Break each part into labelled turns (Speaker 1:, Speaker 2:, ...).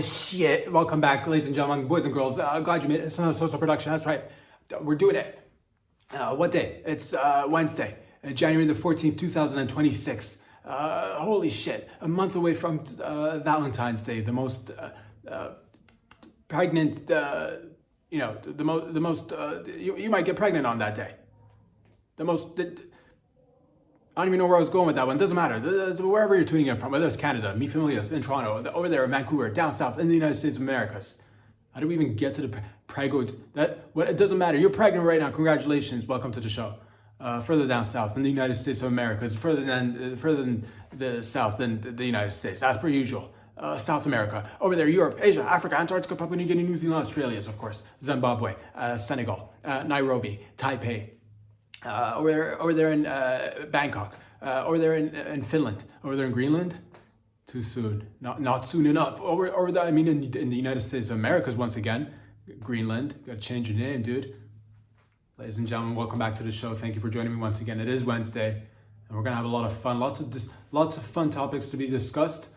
Speaker 1: Shit. Welcome back, ladies and gentlemen, boys and girls. Glad you made it. It's not a social production. That's right. We're doing it. What day? It's Wednesday, January the 14th, 2026. Holy shit. A month away from Valentine's Day, the most pregnant, the most, you might get pregnant on that day. I don't even know where I was going with that one. Doesn't matter. Wherever you're tuning in from, whether it's Canada, mi familias in Toronto, over there in Vancouver, down south in the United States of Americas. How do we even get to the prego? It doesn't matter. You're pregnant right now. Congratulations. Welcome to the show. Further down south in the United States of Americas, further than the south than the United States. As per usual. South America, over there, Europe, Asia, Africa, Antarctica, Papua New Guinea, New Zealand, Australia, of course, Zimbabwe, Senegal, Nairobi, Taipei. Over there in Bangkok, over there in Finland, over there in Greenland. Too soon, not soon enough. In the United States of Americas once again, Greenland. You gotta change your name, dude. Ladies and gentlemen, welcome back to the show. Thank you for joining me once again. It is Wednesday, and we're gonna have a lot of fun. Lots of fun topics to be discussed.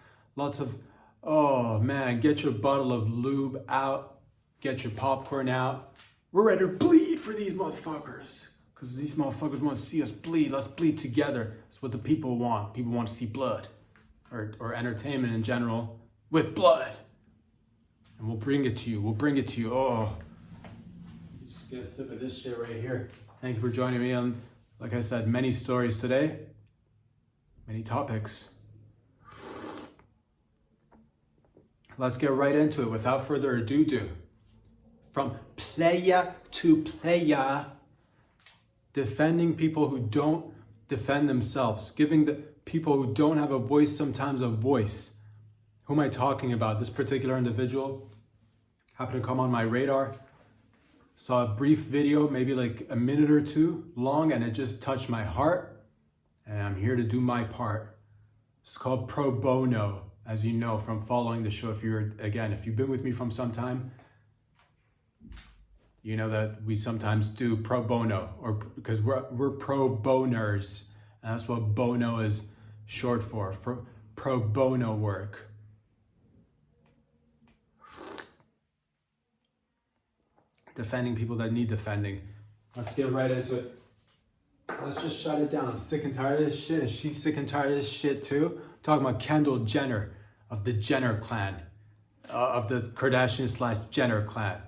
Speaker 1: Oh man, get your bottle of lube out, get your popcorn out. We're ready to bleed for these motherfuckers. Because these motherfuckers want to see us bleed. Let's bleed together. That's what the people want. People want to see blood. Or entertainment in general with blood. And we'll bring it to you. Oh. Just get a sip of this shit right here. Thank you for joining me on, like I said, many stories today. Many topics. Let's get right into it. Without further ado. From playa to playa. Defending people who don't defend themselves, giving the people who don't have a voice sometimes a voice. Who am I talking about? This particular individual happened to come on my radar. Saw a brief video, maybe like a minute or two long, and it just touched my heart. And I'm here to do my part. It's called pro bono, as you know from following the show. If you've been with me from some time, you know that we sometimes do pro bono, or because we're pro boners, and that's what bono is short for pro bono work. Defending people that need defending. Let's get right into it. Let's just shut it down. I'm sick and tired of this shit, and she's sick and tired of this shit too. I'm talking about Kendall Jenner of the Jenner clan, of the Kardashian/Jenner clan.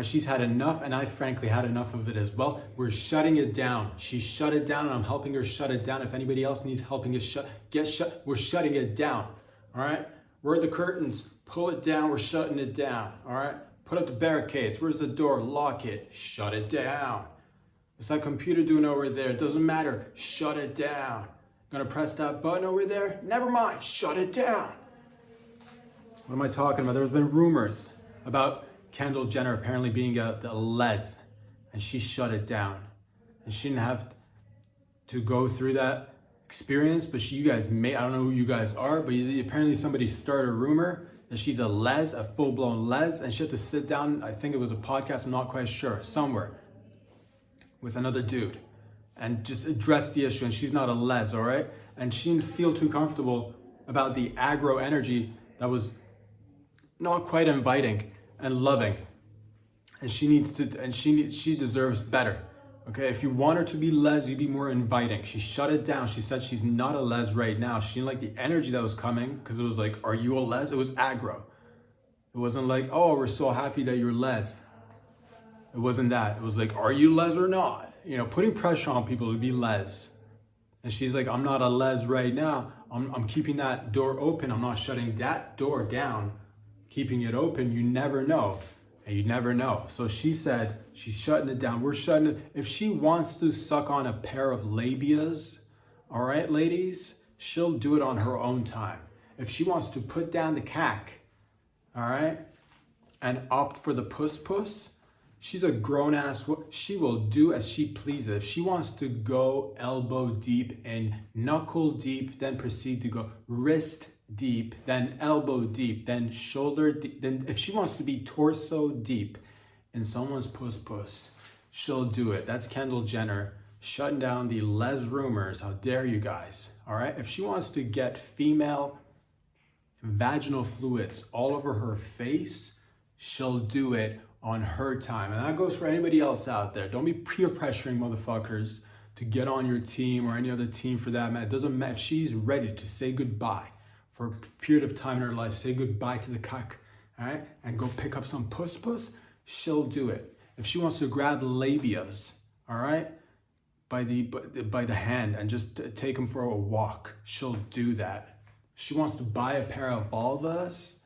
Speaker 1: She's had enough, and I frankly had enough of it as well. We're shutting it down. She shut it down, and I'm helping her shut it down. If anybody else needs helping us shut, we're shutting it down. All right? Where are the curtains? Pull it down. We're shutting it down. All right? Put up the barricades. Where's the door? Lock it. Shut it down. It's that computer doing over there. It doesn't matter. Shut it down. Gonna press that button over there? Never mind. Shut it down. What am I talking about? There's been rumors about Kendall Jenner apparently being a les, and she shut it down. And she didn't have to go through that experience, but you guys I don't know who you guys are, but apparently somebody started a rumor that she's a les, a full-blown les, and she had to sit down, I think it was a podcast, I'm not quite sure, somewhere, with another dude, and just address the issue, and she's not a les, all right? And she didn't feel too comfortable about the aggro energy that was not quite inviting and loving, and she deserves better. Okay, if you want her to be les, you be more inviting. She shut it down. She said she's not a les right now. She didn't like the energy that was coming, because it was like, are you a les? It was aggro. It wasn't like, oh, we're so happy that you're les. It wasn't that. It was like, are you les or not? Putting pressure on people to be les. And she's like, I'm not a les right now. I'm keeping that door open. I'm not shutting that door down. Keeping it open, you never know. And you never know. So she said she's shutting it down. We're shutting it. If she wants to suck on a pair of labias, all right, ladies, she'll do it on her own time. If she wants to put down the cack, all right, and opt for the puss, she's a grown-ass. She will do as she pleases. If she wants to go elbow deep and knuckle deep, then proceed to go wrist deep, then elbow deep, then shoulder deep, then if she wants to be torso deep in someone's puss, she'll do it. That's Kendall Jenner shutting down the les rumors. How dare you guys? All right, if she wants to get female vaginal fluids all over her face, she'll do it on her time. And that goes for anybody else out there. Don't be peer pressuring motherfuckers to get on your team or any other team for that matter. It doesn't matter. If she's ready to say goodbye for a period of time in her life, say goodbye to the cuck, all right, and go pick up some puss, she'll do it. If she wants to grab labias, all right, by the hand and just take them for a walk, she'll do that. If she wants to buy a pair of vulvas,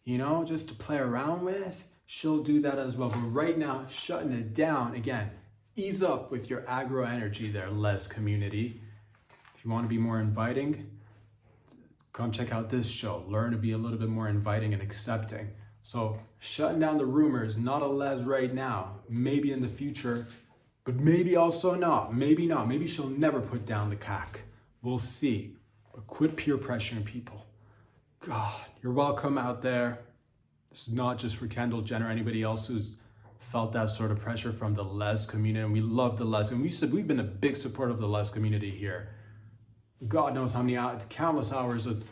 Speaker 1: you know, just to play around with, she'll do that as well. But right now, shutting it down, again, ease up with your aggro energy there, les community. If you want to be more inviting, come check out this show. Learn to be a little bit more inviting and accepting. So shutting down the rumors, not a les right now, maybe in the future, but maybe also not. Maybe not. Maybe she'll never put down the cack. We'll see. But quit peer pressuring people. God, you're welcome out there. This is not just for Kendall Jenner, anybody else who's felt that sort of pressure from the les community. And we love the les. And we've been a big support of the les community here. God knows how many countless hours of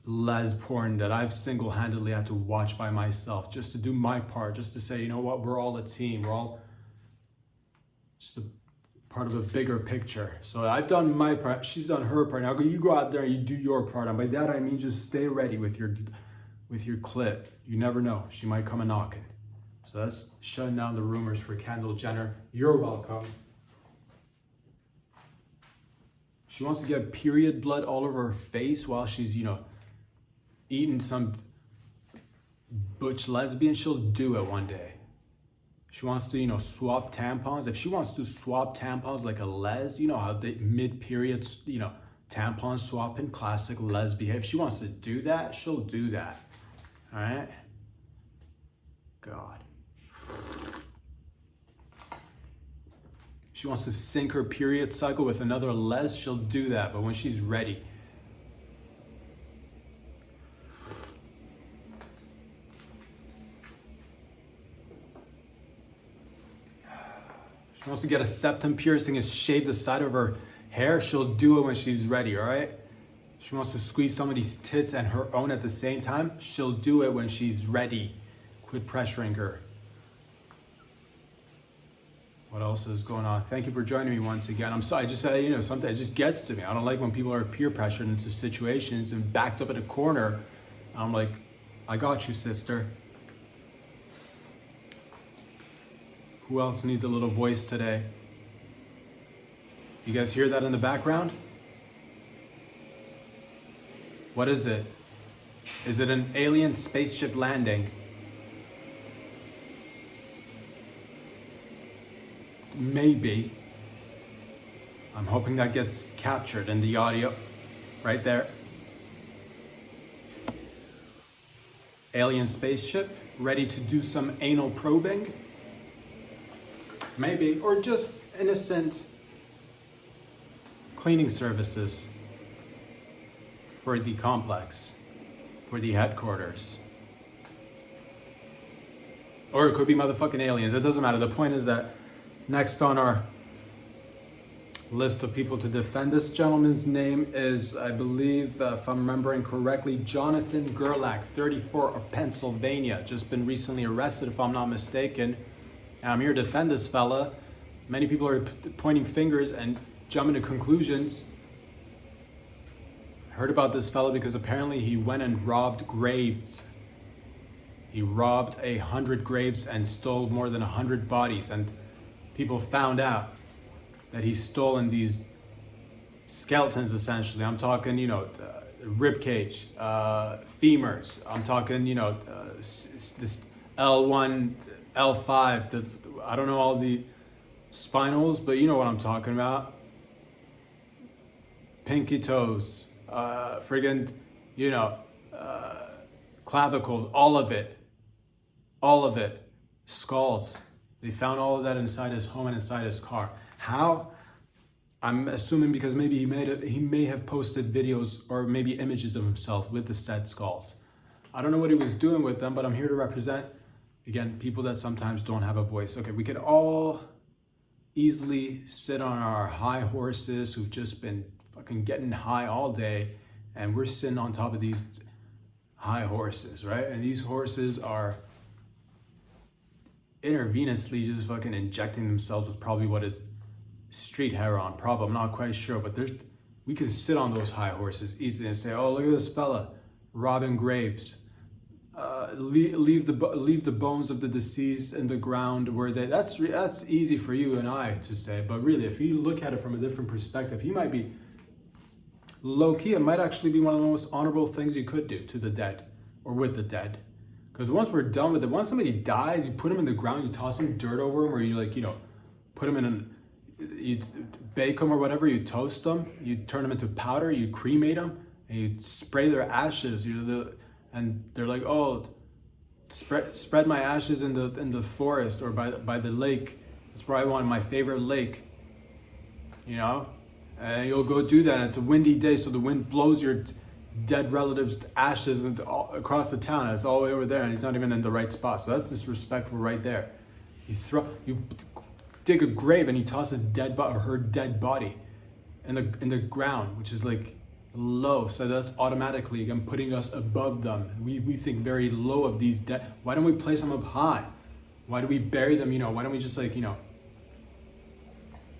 Speaker 1: les porn that I've single-handedly had to watch by myself just to do my part, just to say, you know what, we're all a team. We're all just a part of a bigger picture. So I've done my part, she's done her part. Now you go out there and you do your part. And by that I mean just stay ready with your clip. You never know, she might come a knocking. So that's shutting down the rumors for Kendall Jenner. You're welcome. She wants to get period blood all over her face while she's, you know, eating some butch lesbian. She'll do it one day. She wants to, you know, swap tampons. If she wants to swap tampons like a les, you know how the mid-periods, you know, tampon swapping, classic les behave. If she wants to do that, she'll do that. All right? God. She wants to sync her period cycle with another les, she'll do that, but when she's ready. She wants to get a septum piercing and shave the side of her hair, she'll do it when she's ready, all right? She wants to squeeze somebody's tits and her own at the same time, she'll do it when she's ready. Quit pressuring her. What else is going on? Thank you for joining me once again. I'm sorry, you know, something, it just gets to me. I don't like when people are peer pressured into situations and backed up in a corner. I'm like, I got you, sister. Who else needs a little voice today? You guys hear that in the background? What is it? Is it an alien spaceship landing? Maybe. I'm hoping that gets captured in the audio right there. Alien spaceship ready to do some anal probing? Maybe. Or just innocent cleaning services for the complex, for the headquarters. Or it could be motherfucking aliens. It doesn't matter. The point is that next on our list of people to defend, this gentleman's name is, I believe, if I'm remembering correctly, Jonathan Gerlach, 34 of Pennsylvania. Just been recently arrested, if I'm not mistaken. And I'm here to defend this fella. Many people are pointing fingers and jumping to conclusions. I heard about this fella because apparently he went and robbed graves. He robbed 100 graves and stole more than 100 bodies. And people found out that he's stolen these skeletons, essentially. I'm talking, you know, rib cage, femurs. I'm talking, you know, this L1, L5. I don't know all the spinals, but you know what I'm talking about. Pinky toes, friggin', you know, clavicles, all of it. Skulls. They found all of that inside his home and inside his car. How? I'm assuming because maybe he may have posted videos or maybe images of himself with the said skulls. I don't know what he was doing with them, but I'm here to represent, again, people that sometimes don't have a voice. Okay, we could all easily sit on our high horses who've just been fucking getting high all day, and we're sitting on top of these high horses, right? And these horses are intravenously just fucking injecting themselves with probably what is street heroin. Probably, I'm not quite sure, but we can sit on those high horses easily and say, oh, look at this fella robbing graves. Leave the bones of the deceased in the ground where that's easy for you and I to say, but really, if you look at it from a different perspective, he might be low-key. It might actually be one of the most honorable things you could do to the dead or with the dead. Because once we're done with it, once somebody dies, you put them in the ground, you toss some dirt over them, or you put them you bake them or whatever, you toast them, you turn them into powder, you cremate them, and you spray their ashes. And they're like, oh, spread my ashes in the forest or by the lake. That's where I want my favorite lake. And you'll go do that. And it's a windy day, so the wind blows your dead relative's ashes across the town. And it's all the way over there, and he's not even in the right spot. So that's disrespectful right there. You dig a grave and you toss his her dead body in the ground, which is like low. So that's automatically again putting us above them. We think very low of these dead. Why don't we place them up high? Why do we bury them? Why don't we just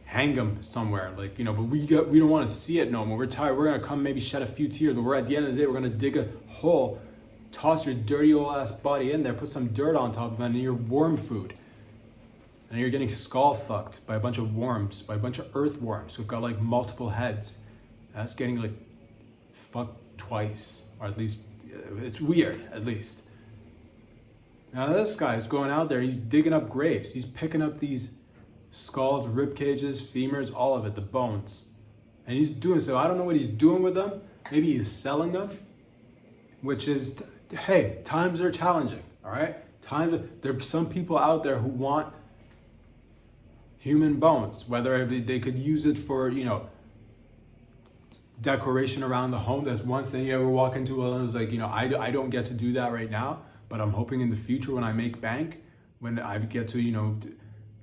Speaker 1: hang them somewhere? But we don't want to see it no more. We're tired. We're gonna come maybe shed a few tears, but we're at the end of the day, we're gonna dig a hole, toss your dirty old ass body in there, put some dirt on top of it, and you're worm food. And you're getting skull fucked by a bunch of worms, by a bunch of earthworms who've got like multiple heads. And that's getting like fucked twice, or at least it's weird, at least. Now this guy's going out there, he's digging up graves. He's picking up these skulls, rib cages, femurs, all of it, the bones. And he's doing so. I don't know what he's doing with them. Maybe he's selling them, which is, hey, times are challenging, all right? There's some people out there who want human bones, whether they could use it for, decoration around the home. That's one thing. You ever walk into one of those, I don't get to do that right now, but I'm hoping in the future when I make bank, when I get to,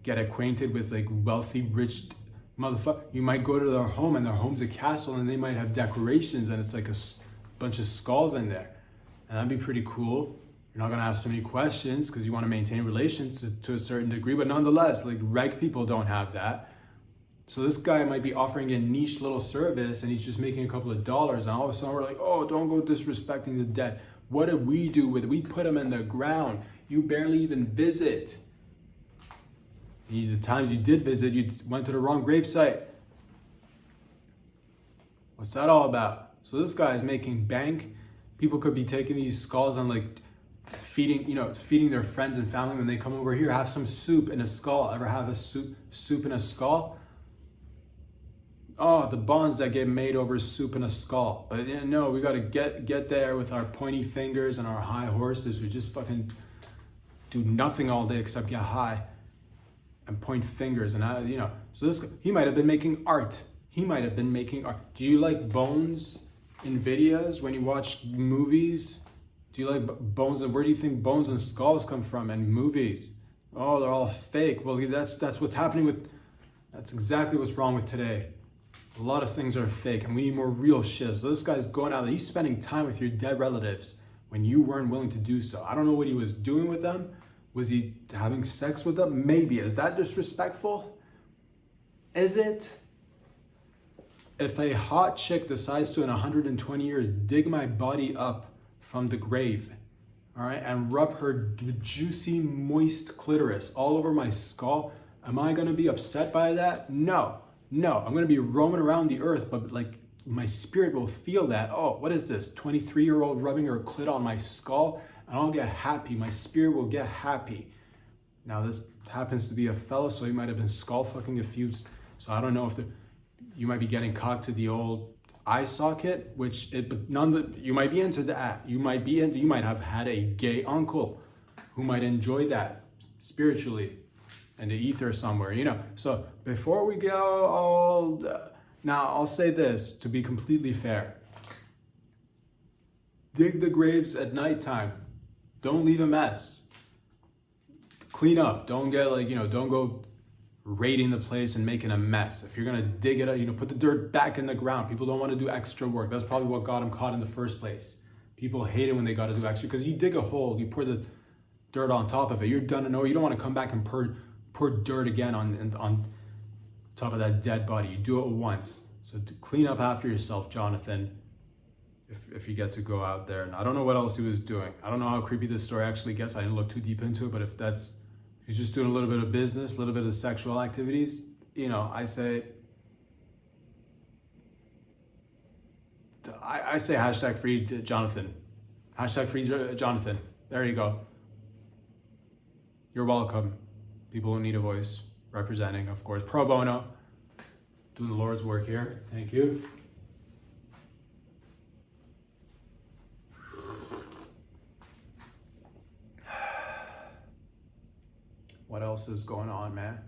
Speaker 1: get acquainted with like wealthy, rich motherfucker, you might go to their home and their home's a castle and they might have decorations and it's like a bunch of skulls in there. And that'd be pretty cool. You're not gonna ask too many questions because you want to maintain relations to a certain degree, but nonetheless, like reg people don't have that. So this guy might be offering a niche little service and he's just making a couple of dollars, and all of a sudden we're like, oh, don't go disrespecting the dead. What did we do with it? We put them in the ground. You barely even visit. The times you did visit, you went to the wrong gravesite. What's that all about? So this guy is making bank. People could be taking these skulls and like feeding their friends and family when they come over here. Have some soup in a skull. Ever have a soup in a skull? Oh, the bonds that get made over soup in a skull. But no, we gotta get there with our pointy fingers and our high horses who just fucking do nothing all day except get high and point fingers. And so he might have been making art. Do you like bones in videos when you watch movies? Do you like bones? And where do you think bones and skulls come from in movies? Oh, they're all fake. Well, that's what's happening that's exactly what's wrong with today. A lot of things are fake and we need more real shit. So this guy's going out there, he's spending time with your dead relatives when you weren't willing to do so. I don't know what he was doing with them. Was he having sex with them? Maybe. Is that disrespectful? Is it? If a hot chick decides to in 120 years dig my body up from the grave, all right, and rub her juicy, moist clitoris all over my skull, am I gonna be upset by that? No, I'm gonna be roaming around the earth, but like my spirit will feel that. Oh, what is this? 23-year-old rubbing her clit on my skull, and I'll get happy. My spirit will get happy. Now this happens to be a fellow, so he might have been skull fucking a few. So I don't know if you might be getting cocked to the old eye socket, you might be into that. You might have had a gay uncle who might enjoy that spiritually in the ether somewhere, So before we go now I'll say this to be completely fair. Dig the graves at nighttime. Don't leave a mess. Clean up. Don't get don't go raiding the place and making a mess. If you're gonna dig it up, put the dirt back in the ground. People don't want to do extra work. That's probably what got him caught in the first place. People hate it when they got to do extra, because you dig a hole, you pour the dirt on top of it, you're done. And you don't want to come back and pour dirt again on top of that dead body. You do it once. So to clean up after yourself, Jonathan, if you get to go out there. And I don't know what else he was doing. I don't know how creepy this story actually gets. I didn't look too deep into it, but if he's just doing a little bit of business, a little bit of sexual activities, I say hashtag free Jonathan. Hashtag free Jonathan. There you go. You're welcome. People who need a voice, representing, of course, pro bono, doing the Lord's work here. Thank you. What else is going on, man?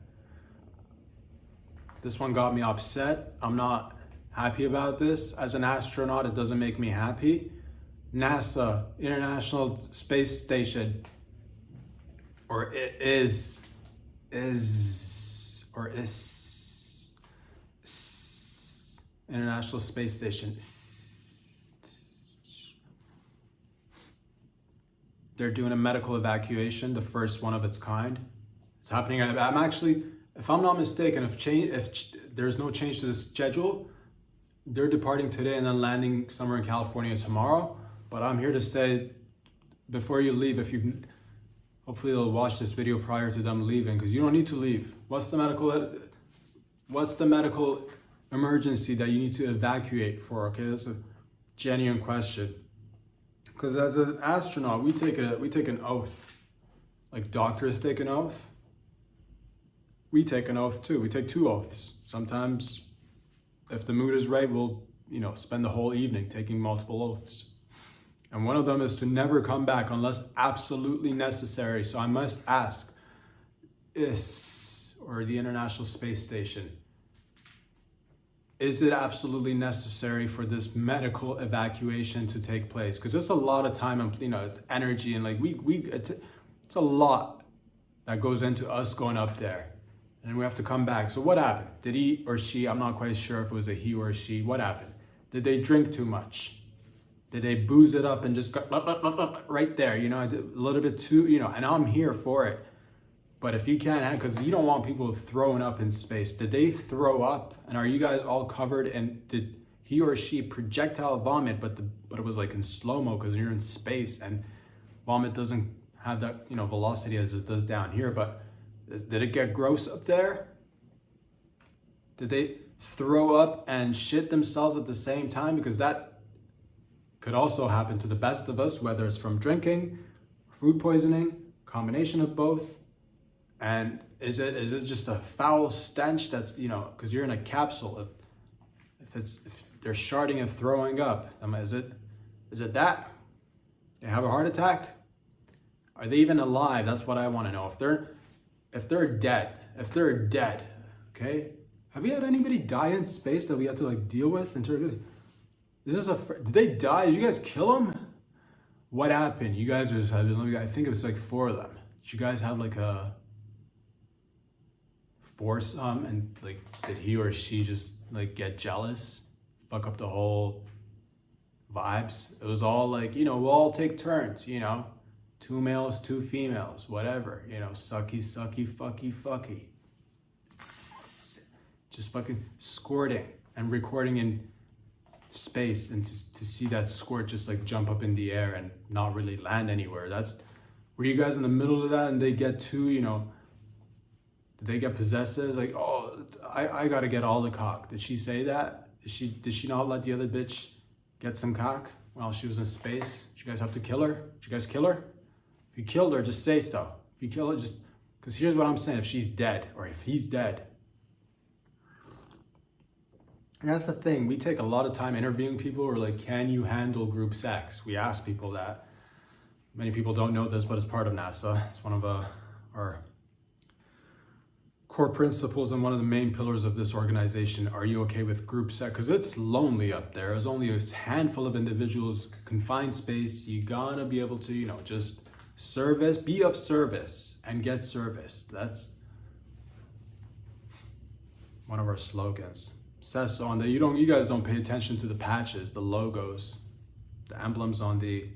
Speaker 1: This one got me upset. I'm not happy about this. As an astronaut, it doesn't make me happy. NASA, International Space Station, or it is International Space Station. They're doing a medical evacuation, the first one of its kind. It's happening. I'm actually, if I'm not mistaken, if there's no change to the schedule, they're departing today and then landing somewhere in California tomorrow. But I'm here to say, before you leave, hopefully they'll watch this video prior to them leaving, because you don't need to leave. What's the medical emergency that you need to evacuate for? Okay, that's a genuine question. Because as an astronaut, we take an oath. Like doctors take an oath. We take an oath too. We take 2 oaths. Sometimes, if the mood is right, we'll spend the whole evening taking multiple oaths. And one of them is to never come back unless absolutely necessary. So I must ask, or the International Space Station, is it absolutely necessary for this medical evacuation to take place? Because it's a lot of time and it's energy, and like it's a lot that goes into us going up there, and we have to come back. So what happened? Did he or she? I'm not quite sure if it was a he or a she. What happened? Did they drink too much? Did they booze it up and just go right there? A little bit too. And I'm here for it. But if you can't, because you don't want people throwing up in space. Did they throw up? And are you guys all covered? And did he or she projectile vomit? But it was like in slow-mo, because you're in space and vomit doesn't have that velocity as it does down here. But did it get gross up there? Did they throw up and shit themselves at the same time? Because that could also happen to the best of us, whether it's from drinking, food poisoning, combination of both. And is it just a foul stench that's, because you're in a capsule. If they're sharding and throwing up, is it that? They have a heart attack? Are they even alive? That's what I want to know. If they're dead, okay? Have you had anybody die in space that we have to deal with in terms of, did they die? Did you guys kill them? What happened? You guys just had, I think it was 4 of them. Did you guys have a foursome, and did he or she just get jealous, fuck up the whole vibes? It was all we'll all take turns, 2 males, 2 females, whatever, sucky, fucky. Just fucking squirting and recording in space, and to see that squirt just jump up in the air and not really land anywhere. Were you guys in the middle of that and they get too, did they get possessive? I gotta get all the cock. Did she say that? Did she not let the other bitch get some cock while she was in space? Did you guys have to kill her? Did you guys kill her? If you killed her, just say so. If you kill her, because here's what I'm saying, if she's dead, or if he's dead. And that's the thing, we take a lot of time interviewing people who are can you handle group sex? We ask people that. Many people don't know this, but it's part of NASA. It's one of our core principles and one of the main pillars of this organization. Are you okay with group sex? Because it's lonely up there. There's only a handful of individuals, confined space. You gotta be able to, just be of service and get service. That's one of our slogans. Says so on that you guys don't pay attention to the patches, the logos. the emblems on the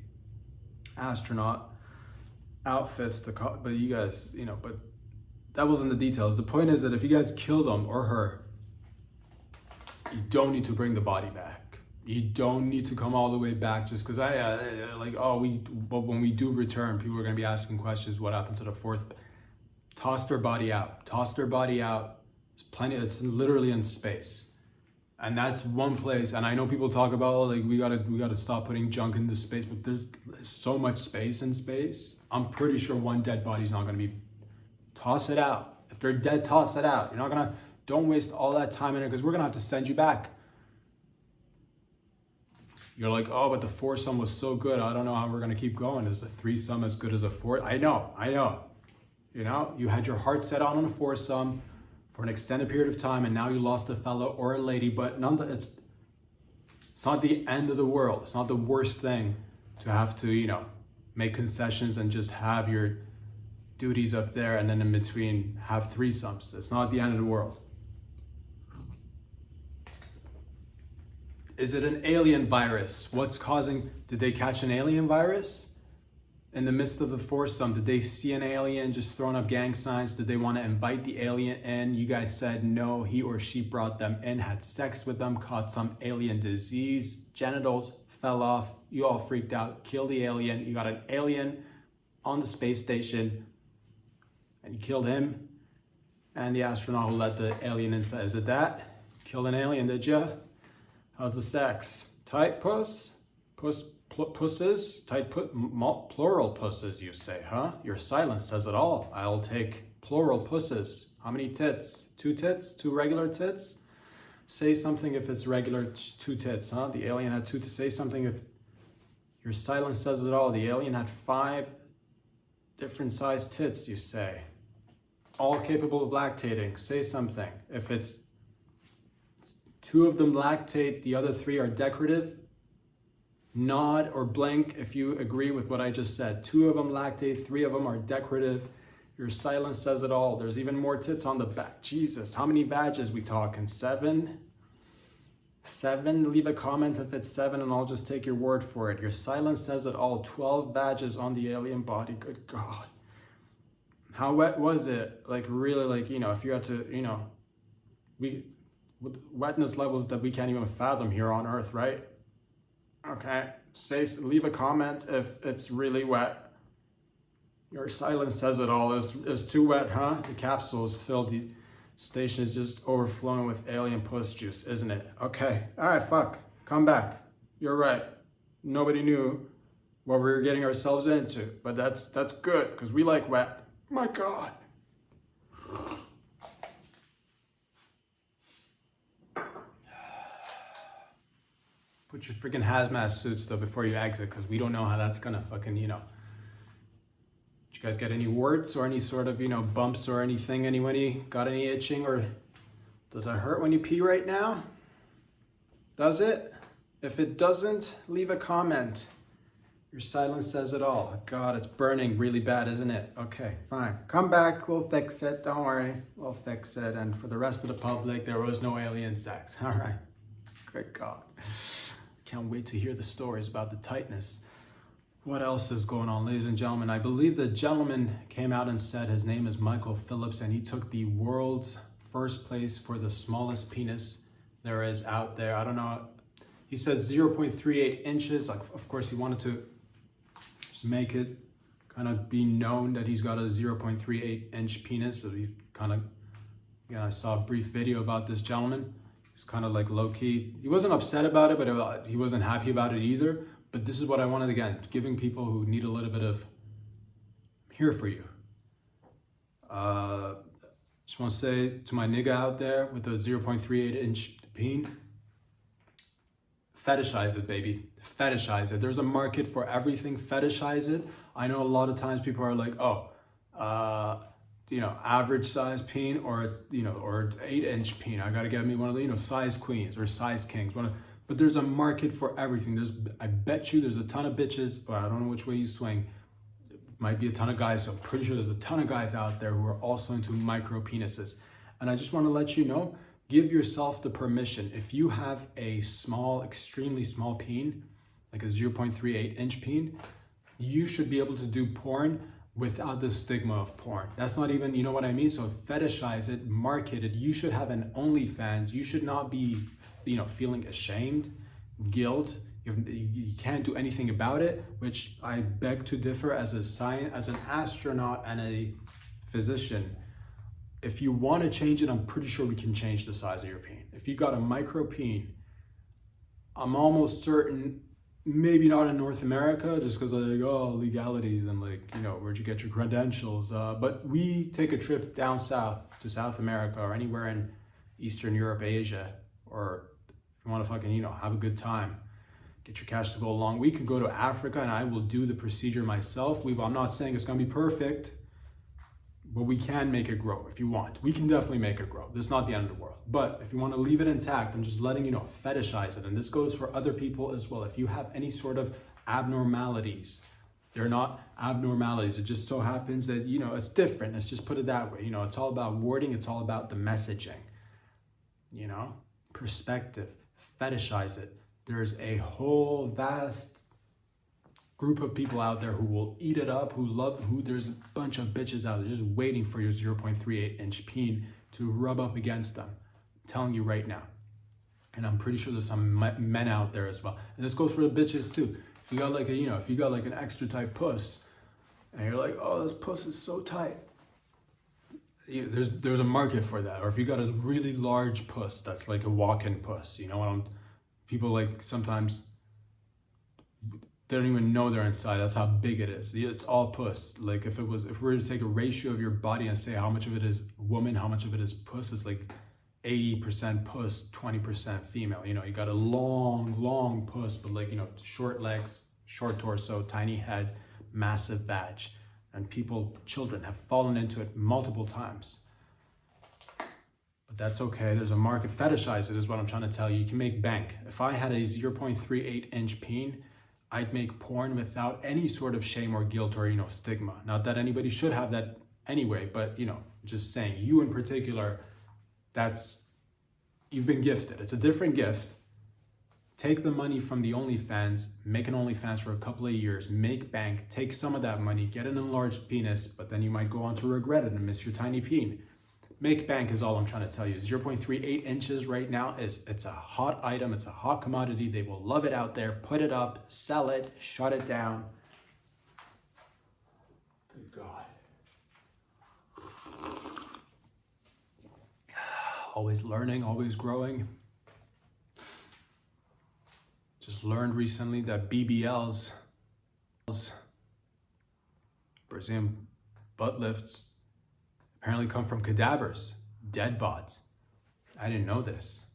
Speaker 1: astronaut outfits, but you guys, but that wasn't the details. The point is that if you guys killed him or her, you don't need to bring the body back. You don't need to come all the way back just because but when we do return, people are going to be asking questions. What happened to the fourth? Toss their body out. Toss their body out. It's plenty. It's literally in space, and that's one place. And I know people talk about like we gotta stop putting junk into space, but there's so much space in space. I'm pretty sure one dead body's not going to be. Toss it out. If they're dead, toss it out. You're not gonna. Don't waste all that time in it because we're gonna have to send you back. You're like, oh, but the foursome was so good. I don't know how we're gonna keep going. Is a threesome as good as a four? I know. You had your heart set on a foursome for an extended period of time, and now you lost a fellow or a lady. But it's not the end of the world. It's not the worst thing to have to, make concessions and just have your duties up there, and then in between have threesomes. It's not the end of the world. Is it an alien virus? Did they catch an alien virus? In the midst of the foursome, did they see an alien just throwing up gang signs? Did they want to invite the alien in? You guys said no, he or she brought them in, had sex with them, caught some alien disease, genitals fell off, you all freaked out, killed the alien, you got an alien on the space station, and you killed him and the astronaut who let the alien inside. Is it that? Killed an alien, did you? How's the sex? Tight puss? Pusses? Tight plural pusses, you say, huh? Your silence says it all. I'll take plural pusses. How many tits? 2 tits? 2 regular tits? Say something if it's regular 2 tits, huh? The alien had 2 to say something if your silence says it all. The alien had 5 different sized tits, you say. All capable of lactating. Say something. If it's 2 of them lactate, the other 3 are decorative. Nod or blink if you agree with what I just said. 2 of them lactate, 3 of them are decorative. Your silence says it all. There's even more tits on the back. Jesus, how many badges we talking? 7? 7? Leave a comment if it's 7 and I'll just take your word for it. Your silence says it all. 12 badges on the alien body. Good God. How wet was it? Like really, if you had to, with wetness levels that we can't even fathom here on Earth, right? Okay, leave a comment if it's really wet. Your silence says it all. It's too wet, huh? The capsule is filled. The station is just overflowing with alien puss juice, isn't it? Okay, all right, fuck. Come back. You're right. Nobody knew what we were getting ourselves into, but that's good because we like wet. My God. Put your freaking hazmat suits though before you exit, because we don't know how that's gonna fucking, Did you guys get any warts or any sort of, bumps or anything? Anybody got any itching, or does it hurt when you pee right now? Does it? If it doesn't, leave a comment. Your silence says it all. God, it's burning really bad, isn't it? Okay, fine. Come back, we'll fix it. Don't worry, we'll fix it. And for the rest of the public, there was no alien sex. All right. Good God. Can't wait to hear the stories about the tightness. What else is going on, ladies and gentlemen? I believe the gentleman came out and said his name is Michael Phillips, and he took the world's first place for the smallest penis there is out there. I don't know. He said 0.38 inches. Like, of course, he wanted to just make it kind of be known that he's got a 0.38 inch penis. So he kind of, I saw a brief video about this gentleman. He's kind of like low-key. He wasn't upset about it, but he wasn't happy about it either. But this is what I wanted, again, giving people who need a little bit of, I'm here for you. Just want to say to my nigga out there with the 0.38 inch peen, fetishize it, baby. Fetishize it. There's a market for everything. Fetishize it. I know a lot of times people are like, average size peen, or it's, or 8-inch peen. I gotta get me one of the, size queens or size kings. But there's a market for everything. I bet you there's a ton of bitches, or I don't know which way you swing. Might be a ton of guys, so I'm pretty sure there's a ton of guys out there who are also into micro penises. And I just want to let you know, give yourself the permission. If you have a small, extremely small peen, like a 0.38 inch peen, you should be able to do porn without the stigma of porn. That's not even, you know what I mean? So fetishize it, market it. You should have an OnlyFans. You should not be, feeling ashamed, guilt. You can't do anything about it, which I beg to differ as an astronaut and a physician. If you want to change it, I'm pretty sure we can change the size of your peen. If you got a micro peen, I'm almost certain, maybe not in North America, just because legalities and where'd you get your credentials? But we take a trip down south to South America or anywhere in Eastern Europe, Asia, or if you want to fucking, have a good time, get your cash to go along. We could go to Africa and I will do the procedure myself. I'm not saying it's going to be perfect, but we can make it grow if you want. We can definitely make it grow. This is not the end of the world. But if you want to leave it intact, I'm just letting you know, fetishize it. And this goes for other people as well. If you have any sort of abnormalities, they're not abnormalities. It just so happens that, it's different. Let's just put it that way. It's all about wording. It's all about the messaging, perspective, fetishize it. There's a whole vast group of people out there who will eat it up, who there's a bunch of bitches out there just waiting for your 0.38 inch peen to rub up against them. I'm telling you right now. And I'm pretty sure there's some men out there as well. And this goes for the bitches too. If you got if you got an extra tight puss and you're like, oh, this puss is so tight. There's a market for that. Or if you got a really large puss, that's like a walk-in puss. People sometimes they don't even know they're inside. That's how big it is. It's all puss. If we were to take a ratio of your body and say how much of it is woman, how much of it is puss, it's 80% puss, 20% female. You got a long puss, but short legs, short torso, tiny head, massive vag. And children have fallen into it multiple times. But that's okay. There's a market. Fetishize it is what I'm trying to tell you. You can make bank. If I had a 0.38 inch peen, I'd make porn without any sort of shame or guilt or, stigma. Not that anybody should have that anyway, but, just saying, you in particular, you've been gifted. It's a different gift. Take the money from the OnlyFans, make an OnlyFans for a couple of years, make bank, take some of that money, get an enlarged penis, but then you might go on to regret it and miss your tiny peen. Make bank is all I'm trying to tell you. 0.38 inches right now it's a hot item. It's a hot commodity. They will love it out there. Put it up, sell it, shut it down. Good God. Always learning, always growing. Just learned recently that BBLs, Brazilian butt lifts, apparently come from cadavers, dead bods. I didn't know this.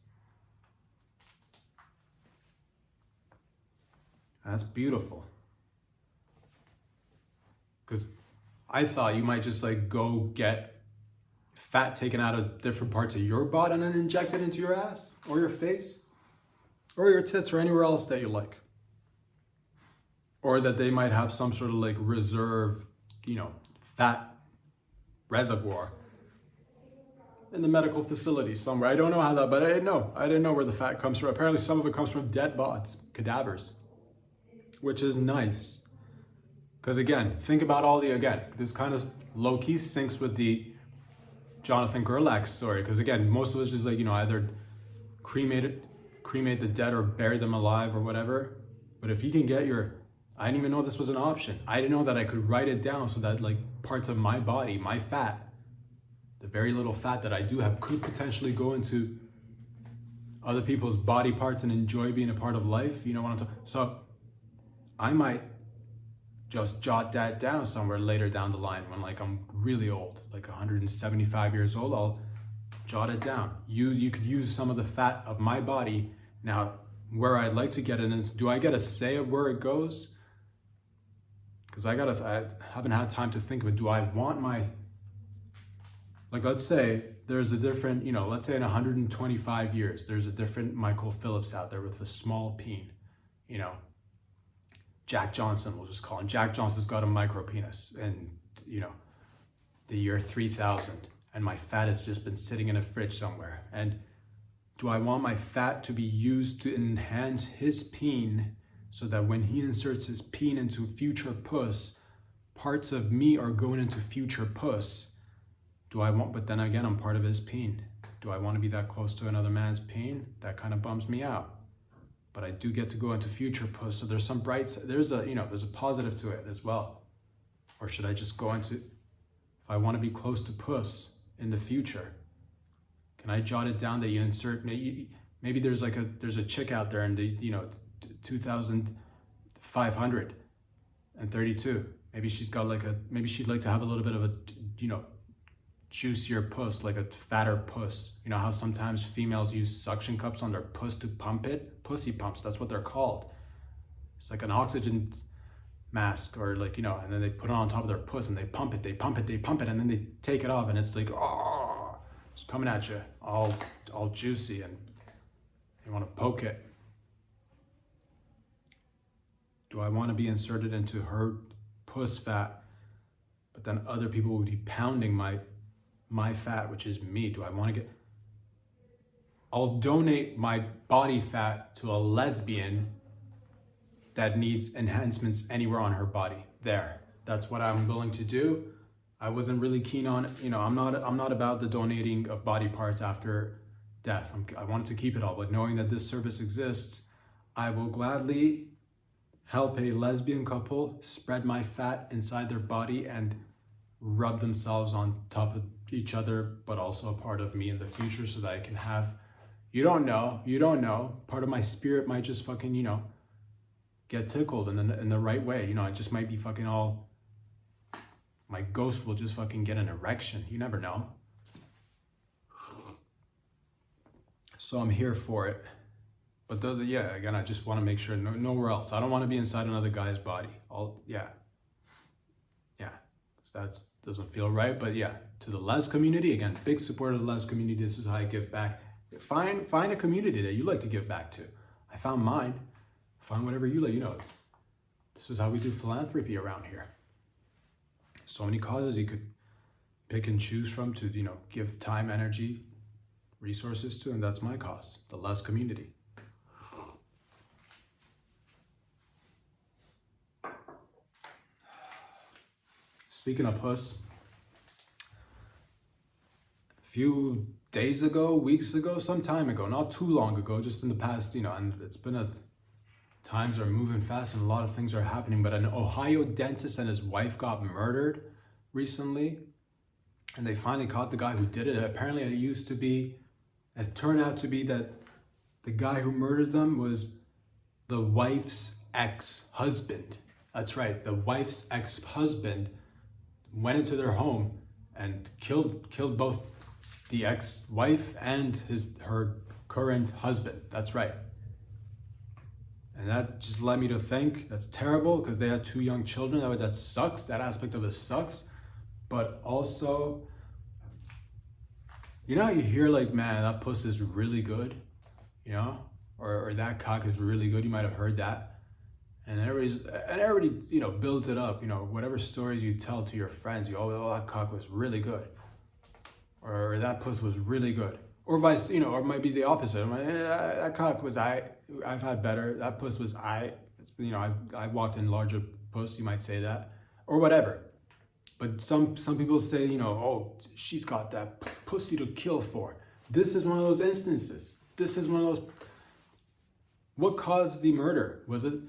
Speaker 1: That's beautiful. Because I thought you might just go get fat taken out of different parts of your body and then inject it into your ass or your face or your tits or anywhere else that you like. Or that they might have some sort of reserve, fat reservoir in the medical facility somewhere. I don't know how that, but I didn't know where the fat comes from. Apparently some of it comes from dead bods, cadavers, which is nice. Because again, think about this kind of low-key syncs with the Jonathan Gerlach story. Because again, most of it's just either cremate the dead or bury them alive or whatever. But if you can get I didn't even know this was an option. I didn't know that I could write it down so that parts of my body, my fat, the very little fat that I do have could potentially go into other people's body parts and enjoy being a part of life. You know what I'm talking? So I might just jot that down somewhere later down the line when I'm really old, 175 years old, I'll jot it down. You could use some of the fat of my body. Now, where I'd like to get it is, do I get a say of where it goes? Because I haven't had time to think of it. Do I want let's say there's a different, let's say in 125 years, there's a different Michael Phillips out there with a small peen, Jack Johnson, we'll just call him. Jack Johnson's got a micro penis in, the year 3000, and my fat has just been sitting in a fridge somewhere. And do I want my fat to be used to enhance his peen so that when he inserts his peen into future puss, parts of me are going into future puss. Do I want, but then again, I'm part of his peen. Do I want to be that close to another man's peen? That kind of bums me out. But I do get to go into future puss, so there's some there's a positive to it as well. Or should I just go into, if I want to be close to puss in the future, can I jot it down that you insert, maybe there's a chick out there in the, 2,532. Maybe she's got maybe she'd like to have a little bit of a, juicier puss, like a fatter puss. You know how sometimes females use suction cups on their puss to pump it? Pussy pumps, that's what they're called. It's like an oxygen mask, or and then they put it on top of their puss and they pump it, and then they take it off and it's like, oh, it's coming at you, all juicy, and you want to poke it. Do I want to be inserted into her puss fat, but then other people would be pounding my fat, which is me? Do I want to I'll donate my body fat to a lesbian that needs enhancements anywhere on her body. That's what I'm willing to do. I wasn't really keen on, I'm not about the donating of body parts after death. I wanted to keep it all, but knowing that this service exists, I will gladly help a lesbian couple spread my fat inside their body and rub themselves on top of each other, but also a part of me in the future, so that I can have, you don't know, part of my spirit might just fucking, get tickled in the right way. I just might be fucking my ghost will just fucking get an erection. You never know. So I'm here for it. But again, I just want to make sure nowhere else. I don't want to be inside another guy's body. That doesn't feel right. But yeah, to the les community, again, big supporter of the les community. This is how I give back. Find a community that you like to give back to. I found mine. Find whatever you like. This is how we do philanthropy around here. So many causes you could pick and choose from to, give time, energy, resources to, and that's my cause, the les community. Speaking of puss, a few days ago, weeks ago, some time ago, not too long ago, just in the past, and it's been times are moving fast and a lot of things are happening, but an Ohio dentist and his wife got murdered recently, and they finally caught the guy who did it. Apparently it turned out to be that the guy who murdered them was the wife's ex-husband. That's right, the wife's ex-husband went into their home and killed both the ex-wife and her current husband. That's right. And that just led me to think that's terrible, because they had 2 young children. That sucks. That aspect of it sucks. But also, you hear man, that puss is really good, or that cock is really good. You might have heard that. And everybody, builds it up, whatever stories you tell to your friends, oh, that cock was really good. Or that puss was really good. Or vice, or it might be the opposite. That cock was I've had better. That puss was I walked in larger puss, you might say that. Or whatever. But some people say, oh, she's got that pussy to kill for. This is one of those instances. This is one of those. What caused the murder? Was it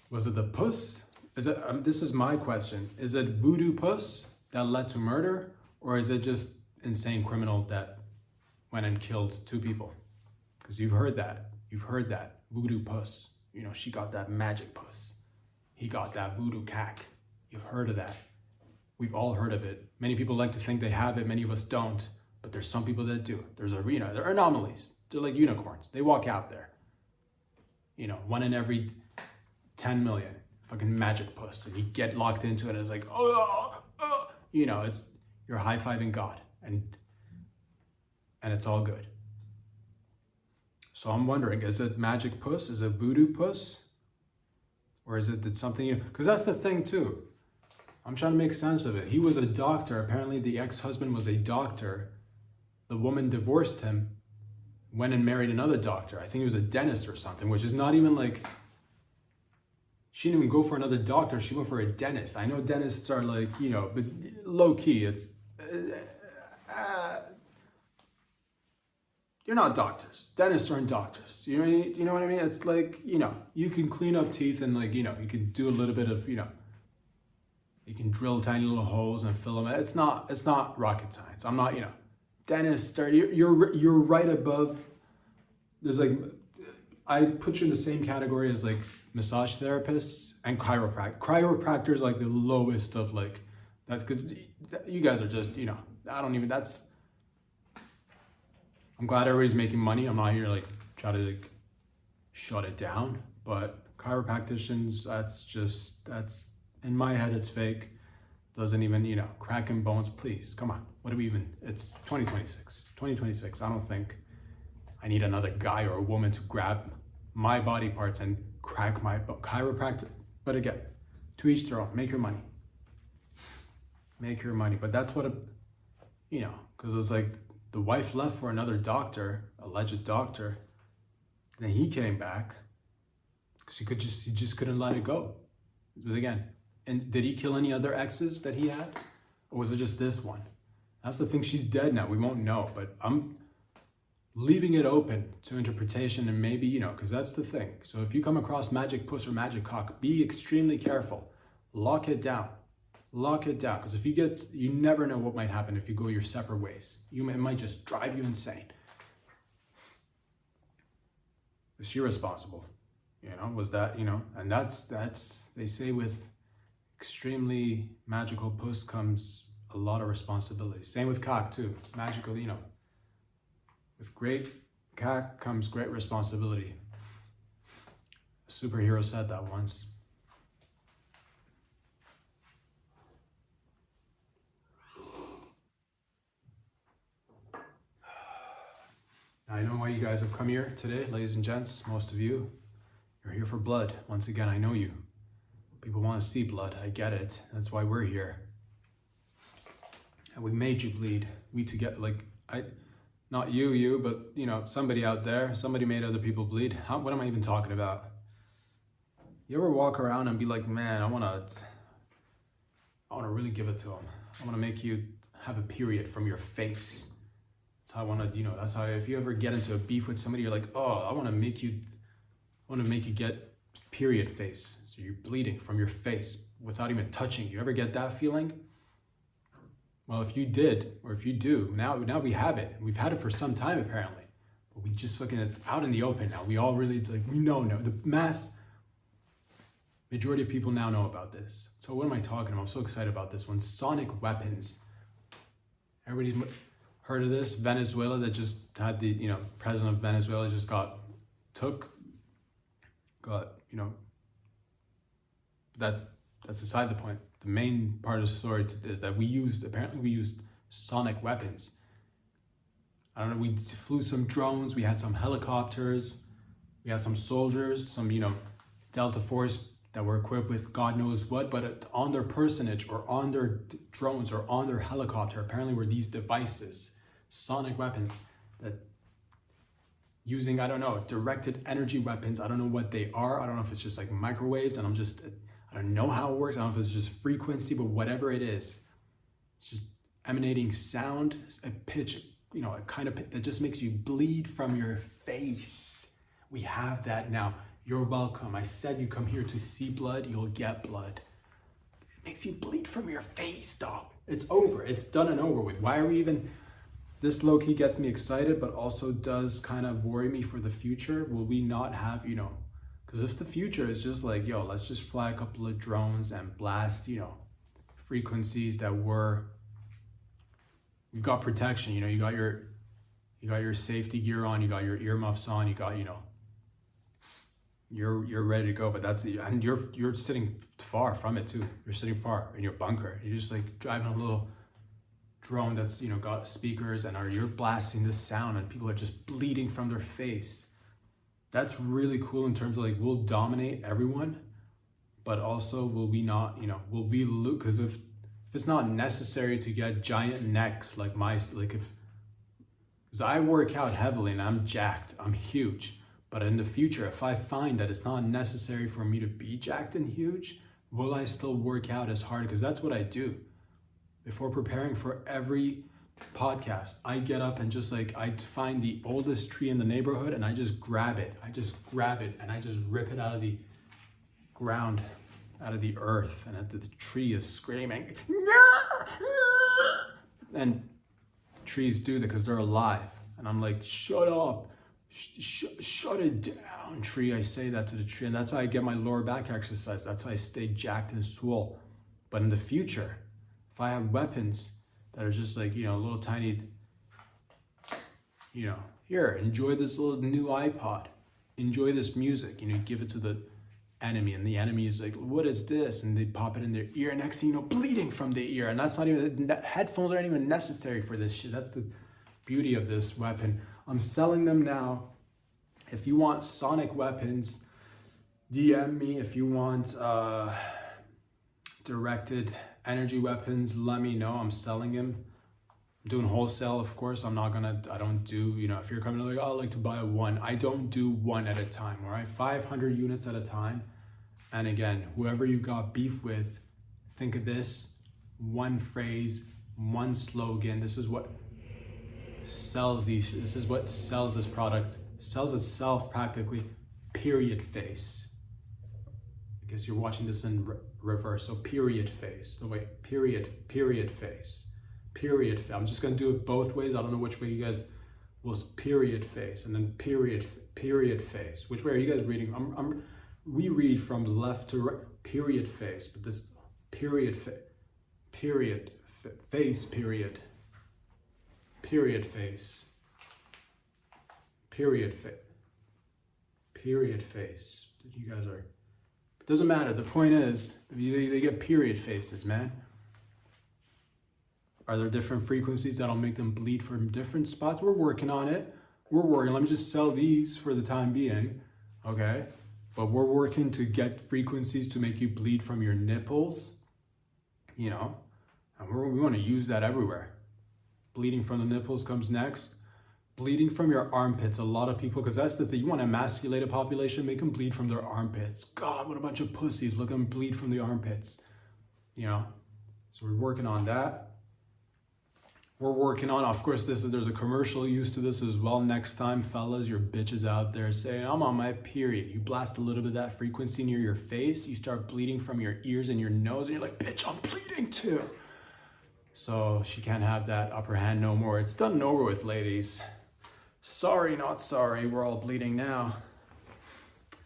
Speaker 1: the puss? This is my question. Is it voodoo puss that led to murder? Or is it just insane criminal that went and killed 2 people? Because you've heard that. Voodoo puss. She got that magic puss. He got that voodoo cack. You've heard of that. We've all heard of it. Many people like to think they have it. Many of us don't. But there's some people that do. They're anomalies. They're like unicorns. They walk out there. 1 in every 10 million. Fucking magic puss. And you get locked into it and it's like, it's you're high-fiving God. And it's all good. So I'm wondering, is it magic puss? Is it voodoo puss? Or did something, because that's the thing too. I'm trying to make sense of it. He was a doctor. Apparently the ex-husband was a doctor. The woman divorced him, went and married another doctor. I think he was a dentist or something, which is not even She didn't even go for another doctor. She went for a dentist. I know dentists are like, but low key, it's, you're not doctors. Dentists aren't doctors. You know what I mean? It's like, you can clean up teeth and like, you can do a little bit of, you can drill tiny little holes and fill them. It's not rocket science. I'm not, dentists are, you're right above. There's like, I put you in the same category as like massage therapists and chiropractors. Chiropractors like the lowest of like, that's good. You guys are just, I'm glad everybody's making money. I'm not here like try to like shut it down, but chiropracticians, that's in my head, it's fake. Doesn't even, cracking bones, please, come on. What do we even, it's 2026. I don't think I need another guy or a woman to grab my body parts and crack my chiropractor. But again, to each their own, make your money. But that's what, because it's like the wife left for another doctor, alleged doctor. Then he came back because he just couldn't let it go. It was again, and did he kill any other exes that he had? Or was it just this one? That's the thing, she's dead now. We won't know, but I'm leaving it open to interpretation and maybe, because that's the thing. So if you come across magic puss or magic cock, be extremely careful. Lock it down, because if you never know what might happen if you go your separate ways. It might just drive you insane. Was she responsible? Was that, and that's, they say with extremely magical puss comes a lot of responsibility. Same with cock too. Magical, with great cock comes great responsibility. A superhero said that once. I know why you guys have come here today, ladies and gents. Most of you, you're here for blood. Once again, I know you. People want to see blood. I get it. That's why we're here. And we made you bleed. We together, not you, but somebody out there. Somebody made other people bleed. What am I even talking about? You ever walk around and be like, man, I wanna really give it to him. I wanna make you have a period from your face. That's how I wanna, that's how, if you ever get into a beef with somebody, you're like, oh, I wanna make you get period face. So you're bleeding from your face without even touching. You ever get that feeling? Well, if you did, or if you do, now we have it. We've had it for some time apparently, but we just it's out in the open now. We all really we know now. The majority of people now know about this. So what am I talking about? I'm so excited about this one. Sonic weapons. Everybody's heard of this? Venezuela that just had the, president of Venezuela just got, that's aside the point. The main part of the story is that we used sonic weapons. I don't know, we flew some drones, we had some helicopters, we had some soldiers, some, Delta Force that were equipped with God knows what, but on their personage or on their drones or on their helicopter, apparently were these devices, sonic weapons that using, I don't know, directed energy weapons. I don't know what they are. I don't know if it's just like microwaves and I don't know how it works. I don't know if it's just frequency, but whatever it is, it's just emanating sound, a pitch, a kind of that just makes you bleed from your face. We have that now. You're welcome. I said you come here to see blood, you'll get blood. It makes you bleed from your face, dog. It's over. It's done and over with. Why are we even... This low-key gets me excited, but also does kind of worry me for the future. Will we not have, because if the future is just like, yo, let's just fly a couple of drones and blast, frequencies that we've got protection, you got your safety gear on, you got your earmuffs on, you got, you're ready to go, but and you're sitting far from it too. You're sitting far in your bunker. You're just like driving a little drone that's got speakers and you're blasting this sound and people are just bleeding from their face. That's really cool in terms of we'll dominate everyone, but also will we not, will we loot? Because if it's not necessary to get giant necks because I work out heavily and I'm jacked, I'm huge, But in the future, if I find that it's not necessary for me to be jacked and huge, will I still work out as hard? Because that's what I do. Before preparing for every podcast, I get up and just like, I find the oldest tree in the neighborhood and I just grab it. And I just rip it out of the ground, out of the earth. And the tree is screaming. And trees do that because they're alive. And I'm like, shut up. Shut it down, tree. I say that to the tree, and that's how I get my lower back exercise. That's how I stay jacked and swole. But in the future, if I have weapons that are just like, little tiny, here, enjoy this little new iPod, enjoy this music, give it to the enemy, and the enemy is like, what is this? And they pop it in their ear, and next thing you know, bleeding from the ear. And that's not even, headphones aren't even necessary for this shit. That's the beauty of this weapon. I'm selling them now. If you want sonic weapons, DM me. If you want directed energy weapons, let me know. I'm selling them. I'm doing wholesale, of course. I don't do, if you're coming like, oh, I'd like to buy one. I don't do one at a time, all right? 500 units at a time. And again, whoever you got beef with, think of this, one phrase, one slogan. This is what sells this product, sells itself practically, period face. I guess you're watching this in reverse, so period face. No, wait, period face. I'm just gonna do it both ways. I don't know which way you guys will, period face, and then period face. Which way are you guys reading? We read from left to right, period face, but this period face, period face. You guys are, it doesn't matter. The point is, they get period faces, man. Are there different frequencies that'll make them bleed from different spots? We're working on it. Let me just sell these for the time being, okay? But we're working to get frequencies to make you bleed from your nipples, and we want to use that everywhere. Bleeding from the nipples comes next. Bleeding from your armpits. A lot of people, because that's the thing, you want to emasculate a population, make them bleed from their armpits. God, what a bunch of pussies. Look at them bleed from the armpits. So we're working on that. We're working on, of course, there's a commercial use to this as well. Next time, fellas, your bitches out there saying, I'm on my period. You blast a little bit of that frequency near your face, you start bleeding from your ears and your nose, and you're like, bitch, I'm bleeding too. So she can't have that upper hand no more. It's done and over with, ladies. Sorry, not sorry. We're all bleeding now.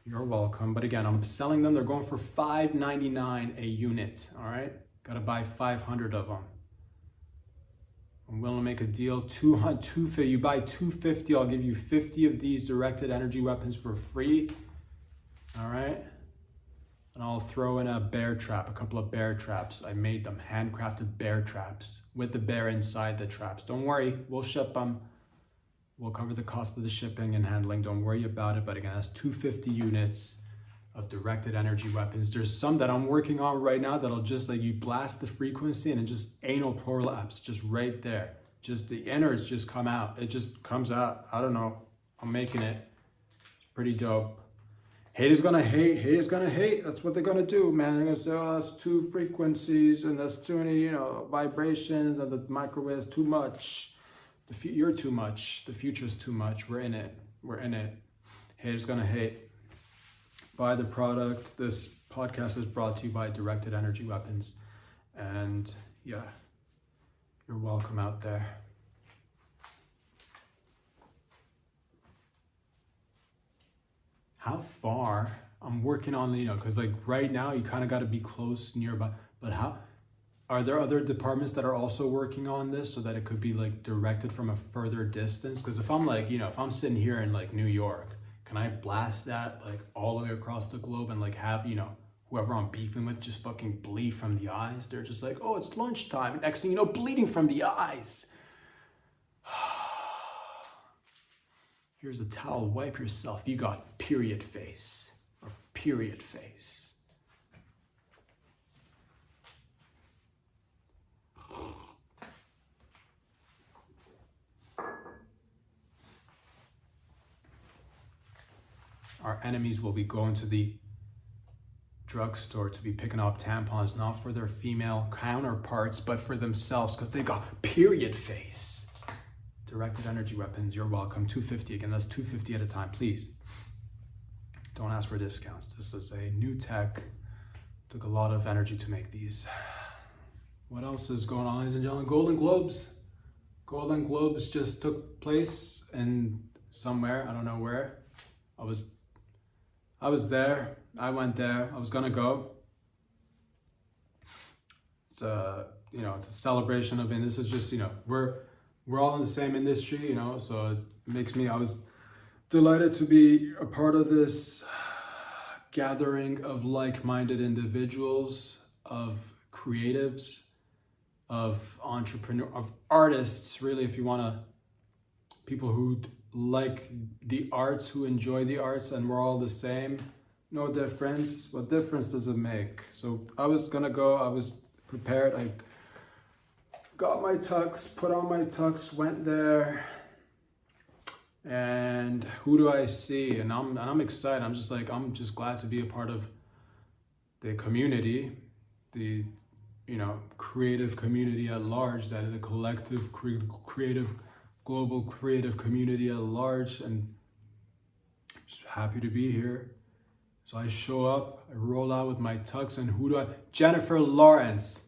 Speaker 1: You're welcome. But again, I'm selling them. They're going for $5.99 a unit. All right. Got to buy 500 of them. I'm willing to make a deal. 250. You buy 250. I'll give you 50 of these directed energy weapons for free. All right. And I'll throw in a bear trap, a couple of bear traps. I made them, handcrafted bear traps with the bear inside the traps. Don't worry, we'll ship them. We'll cover the cost of the shipping and handling. Don't worry about it. But again, that's 250 units of directed energy weapons. There's some that I'm working on right now that'll just like you blast the frequency and it just anal prolapse, just right there. Just the innards just come out. It just comes out. I don't know. I'm making it. It's pretty dope. Haters gonna hate. That's what they're gonna do, man. They're gonna say, oh, that's too frequencies and that's too many, vibrations and the microwave is too much. You're too much. The future's too much. We're in it. Haters gonna hate. Buy the product. This podcast is brought to you by Directed Energy Weapons. And yeah, you're welcome out there. How far? I'm working on, because like right now you kind of got to be close nearby. But how? Are there other departments that are also working on this so that it could be like directed from a further distance? Because if I'm like, if I'm sitting here in like New York, can I blast that like all the way across the globe and like have, whoever I'm beefing with just fucking bleed from the eyes? They're just like, oh, it's lunchtime. Next thing you know, bleeding from the eyes. Here's a towel, wipe yourself. You got period face or period face. Our enemies will be going to the drugstore to be picking up tampons, not for their female counterparts, but for themselves, because they got period face. Directed energy weapons, you're welcome. 250 again, that's 250 at a time, please. Don't ask for discounts. This is a new tech. Took a lot of energy to make these. What else is going on, ladies and gentlemen? Golden Globes. Golden Globes just took place in somewhere, I don't know where. I was there. I went there. I was gonna go. It's a it's a celebration of, and this is just we're all in the same industry, so it makes me. I was delighted to be a part of this gathering of like-minded individuals, of creatives, of entrepreneurs, of artists. Really, if you wanna, people who like the arts, who enjoy the arts, and we're all the same. No difference. What difference does it make? So I was gonna go, I was prepared. I got my tux, put on my tux, went there, and who do I see? And I'm excited. I'm just glad to be a part of the community, the creative community at large, that is the collective creative global creative community at large, and just happy to be here. So I show up, I roll out with my tux, and who do I? Jennifer Lawrence,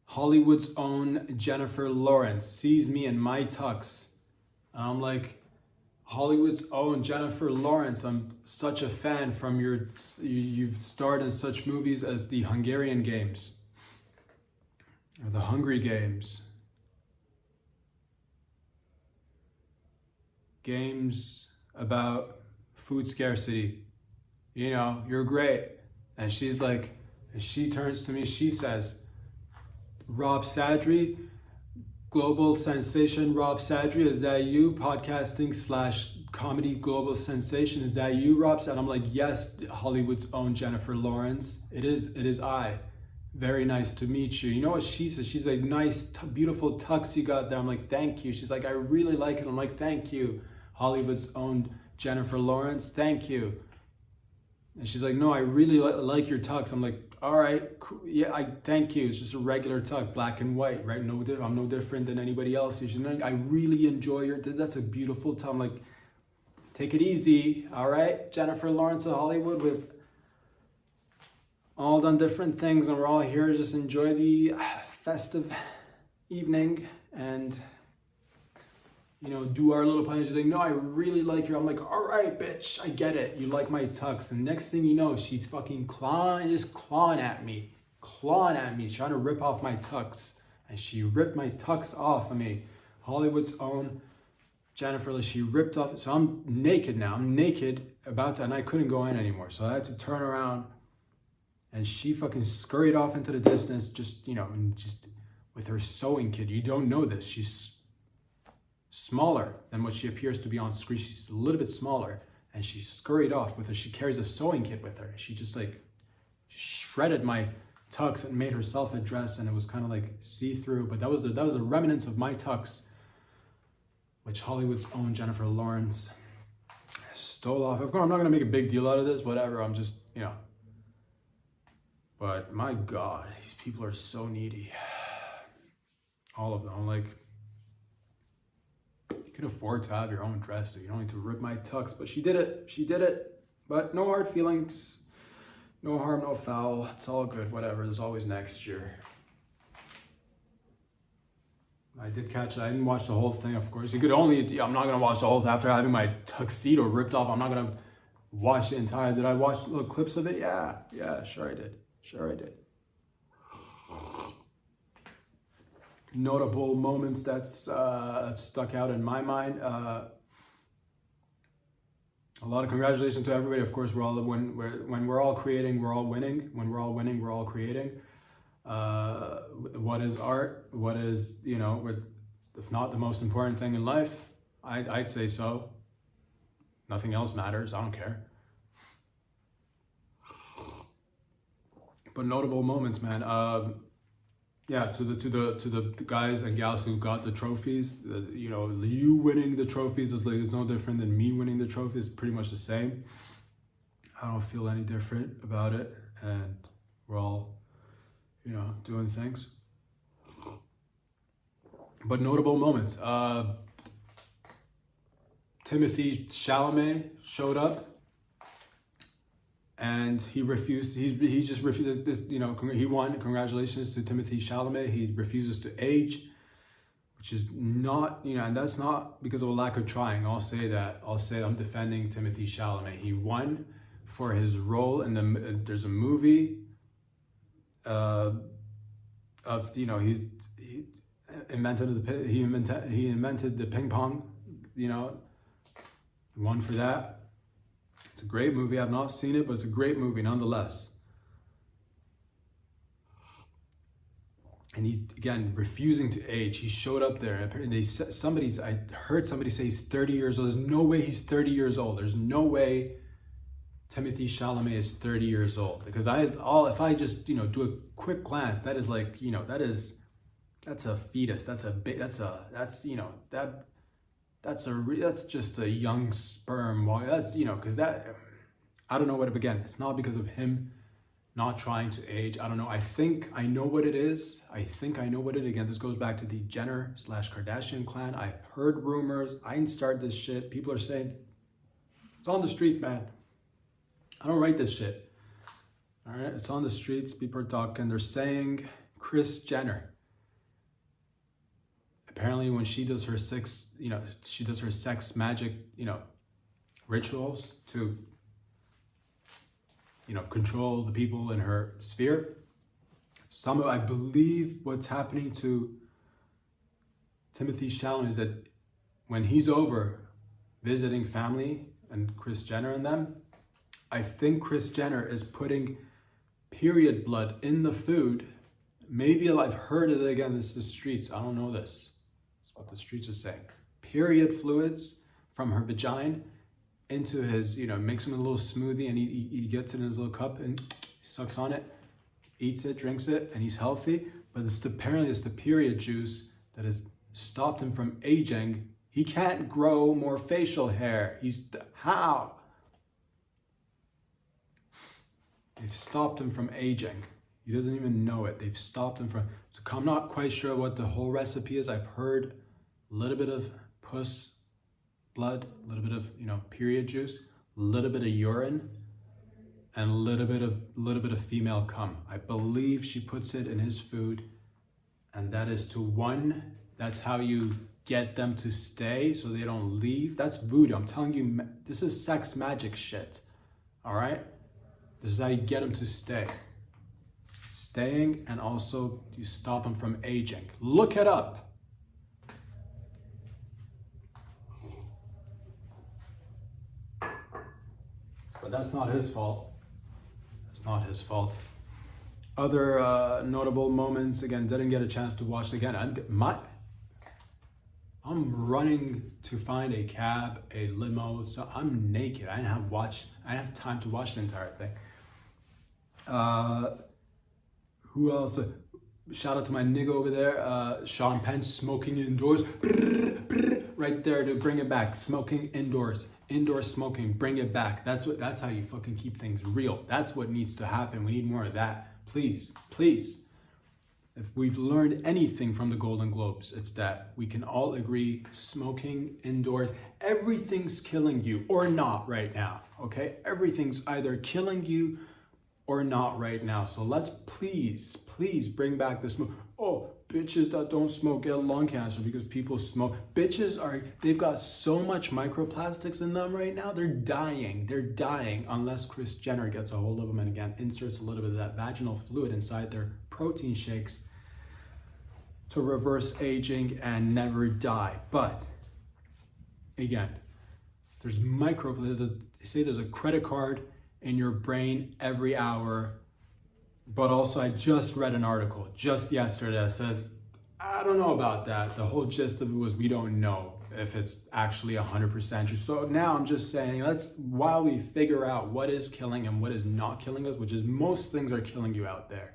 Speaker 1: Hollywood's own Jennifer Lawrence, sees me in my tux. And I'm like, Hollywood's own Jennifer Lawrence, I'm such a fan from you've starred in such movies as the Hungarian Games, or the Hungry Games. Games about food scarcity. You're great. And she's like, and she turns to me, she says, Rob Sadri, global sensation Rob Sadri, is that you? Podcasting / comedy global sensation, is that you, Rob Sadri? I'm like, yes, Hollywood's own Jennifer Lawrence. It is I. Very nice to meet you. You know what she says? She's like, nice, beautiful tux you got there. I'm like, thank you. She's like, I really like it. I'm like, thank you, Hollywood's own Jennifer Lawrence. Thank you. And she's like, no, I really like your tux. I'm like, all right, cool. Yeah, thank you. It's just a regular tux, black and white, right? I'm no different than anybody else. She's like, I really enjoy your, that's a beautiful tux. I'm like, take it easy, all right? Jennifer Lawrence of Hollywood, we've all done different things, and we're all here to just enjoy the festive evening and do our little plan. She's like, no, I really like you. I'm like, all right, bitch, I get it. You like my tux. And next thing you know, she's fucking clawing at me. She's trying to rip off my tux. And she ripped my tux off of me. Hollywood's own Jennifer, she ripped off. So I'm naked now. I'm naked about to, and I couldn't go in anymore. So I had to turn around, and she fucking scurried off into the distance, just with her sewing kit. You don't know this. She's smaller than what she appears to be on screen. She's a little bit smaller, and she scurried off with her. She carries a sewing kit with her. She just shredded my tux and made herself a dress, and it was kind of like see-through, but that was the remnants of my tux, which Hollywood's own Jennifer Lawrence stole off. Of course, I'm not gonna make a big deal out of this, whatever. I'm just, but my God, these people are so needy. All of them. I'm like, you can afford to have your own dress, so you don't need to rip my tux. But she did it. But no hard feelings, no harm, no foul. It's all good, whatever. There's always next year. I did catch it. I didn't watch the whole thing, of course. I'm not gonna watch the whole thing after having my tuxedo ripped off. I'm not gonna watch the entire. Did I watch little clips of it? Yeah, sure I did. Notable moments that's stuck out in my mind. A lot of congratulations to everybody. Of course, when we're all creating, we're all winning. When we're all winning, we're all creating. What is art? What is, if not the most important thing in life? I'd say so. Nothing else matters. I don't care. But notable moments, man. To the guys and gals who got the trophies, you winning the trophies is no different than me winning the trophies. Pretty much the same. I don't feel any different about it, and we're all, doing things. But notable moments. Timothy Chalamet showed up, and he refused. He just refused this. He won. Congratulations to Timothy Chalamet. He refuses to age, which is not, and that's not because of a lack of trying. I'll say I'm defending Timothy Chalamet. He won for his role in there's a movie of he invented the ping pong, won for that. It's a great movie. I've not seen it, but it's a great movie nonetheless. And he's, again, refusing to age. He showed up there. Apparently I heard somebody say he's 30 years old. There's no way he's 30 years old. There's no way Timothy Chalamet is 30 years old. Because if I just, do a quick glance, that is like, that's a fetus. That's just a young sperm. That's, because that, I don't know what it began. It's not because of him not trying to age. I don't know. I think I know what it is. Again, this goes back to the Jenner/Kardashian clan. I've heard rumors. I didn't start this shit. People are saying, it's on the streets, man. I don't write this shit. All right, it's on the streets. People are talking. They're saying Kris Jenner. Apparently, when she does her sex magic, rituals to, control the people in her sphere. I believe what's happening to Timothy Chalamet is that when he's over visiting family and Kris Jenner and them, I think Kris Jenner is putting period blood in the food. Maybe I've heard it again. This is the streets. I don't know this. It's what the streets are saying. Period fluids from her vagina into his, makes him a little smoothie, and he gets it in his little cup and he sucks on it, eats it, drinks it, and he's healthy. But apparently it's the period juice that has stopped him from aging. He can't grow more facial hair. How? They've stopped him from aging. He doesn't even know it. They've stopped him from, so I'm not quite sure what the whole recipe is. I've heard a little bit of puss blood, a little bit of, period juice, a little bit of urine, and a little bit of female cum. I believe she puts it in his food, and that is that's how you get them to stay so they don't leave. That's voodoo. I'm telling you, this is sex magic shit. All right? This is how you get them to stay. Staying, and also you stop them from aging. Look it up. But that's not his fault. Other notable moments, again, didn't get a chance to watch it again. I'm running to find a cab, a limo, so I'm naked. I didn't have time to watch the entire thing. Who else? Shout out to my nigga over there, Sean Penn, smoking indoors. Right there to bring it back. Smoking indoors. Indoor smoking, bring it back. That's how you fucking keep things real. That's what needs to happen. We need more of that. Please. If we've learned anything from the Golden Globes, it's that we can all agree smoking indoors, everything's killing you or not right now, okay? Everything's either killing you or not right now. So let's please bring back the smoke. Oh, bitches that don't smoke get lung cancer because people smoke. They've got so much microplastics in them right now. They're dying unless Kris Jenner gets a hold of them and again inserts a little bit of that vaginal fluid inside their protein shakes to reverse aging and never die. But again, they say there's a credit card in your brain every hour. But also, I just read an article just yesterday that says, I don't know about that. The whole gist of it was we don't know if it's actually 100% true. So now I'm just saying, while we figure out what is killing and what is not killing us, which is most things are killing you out there,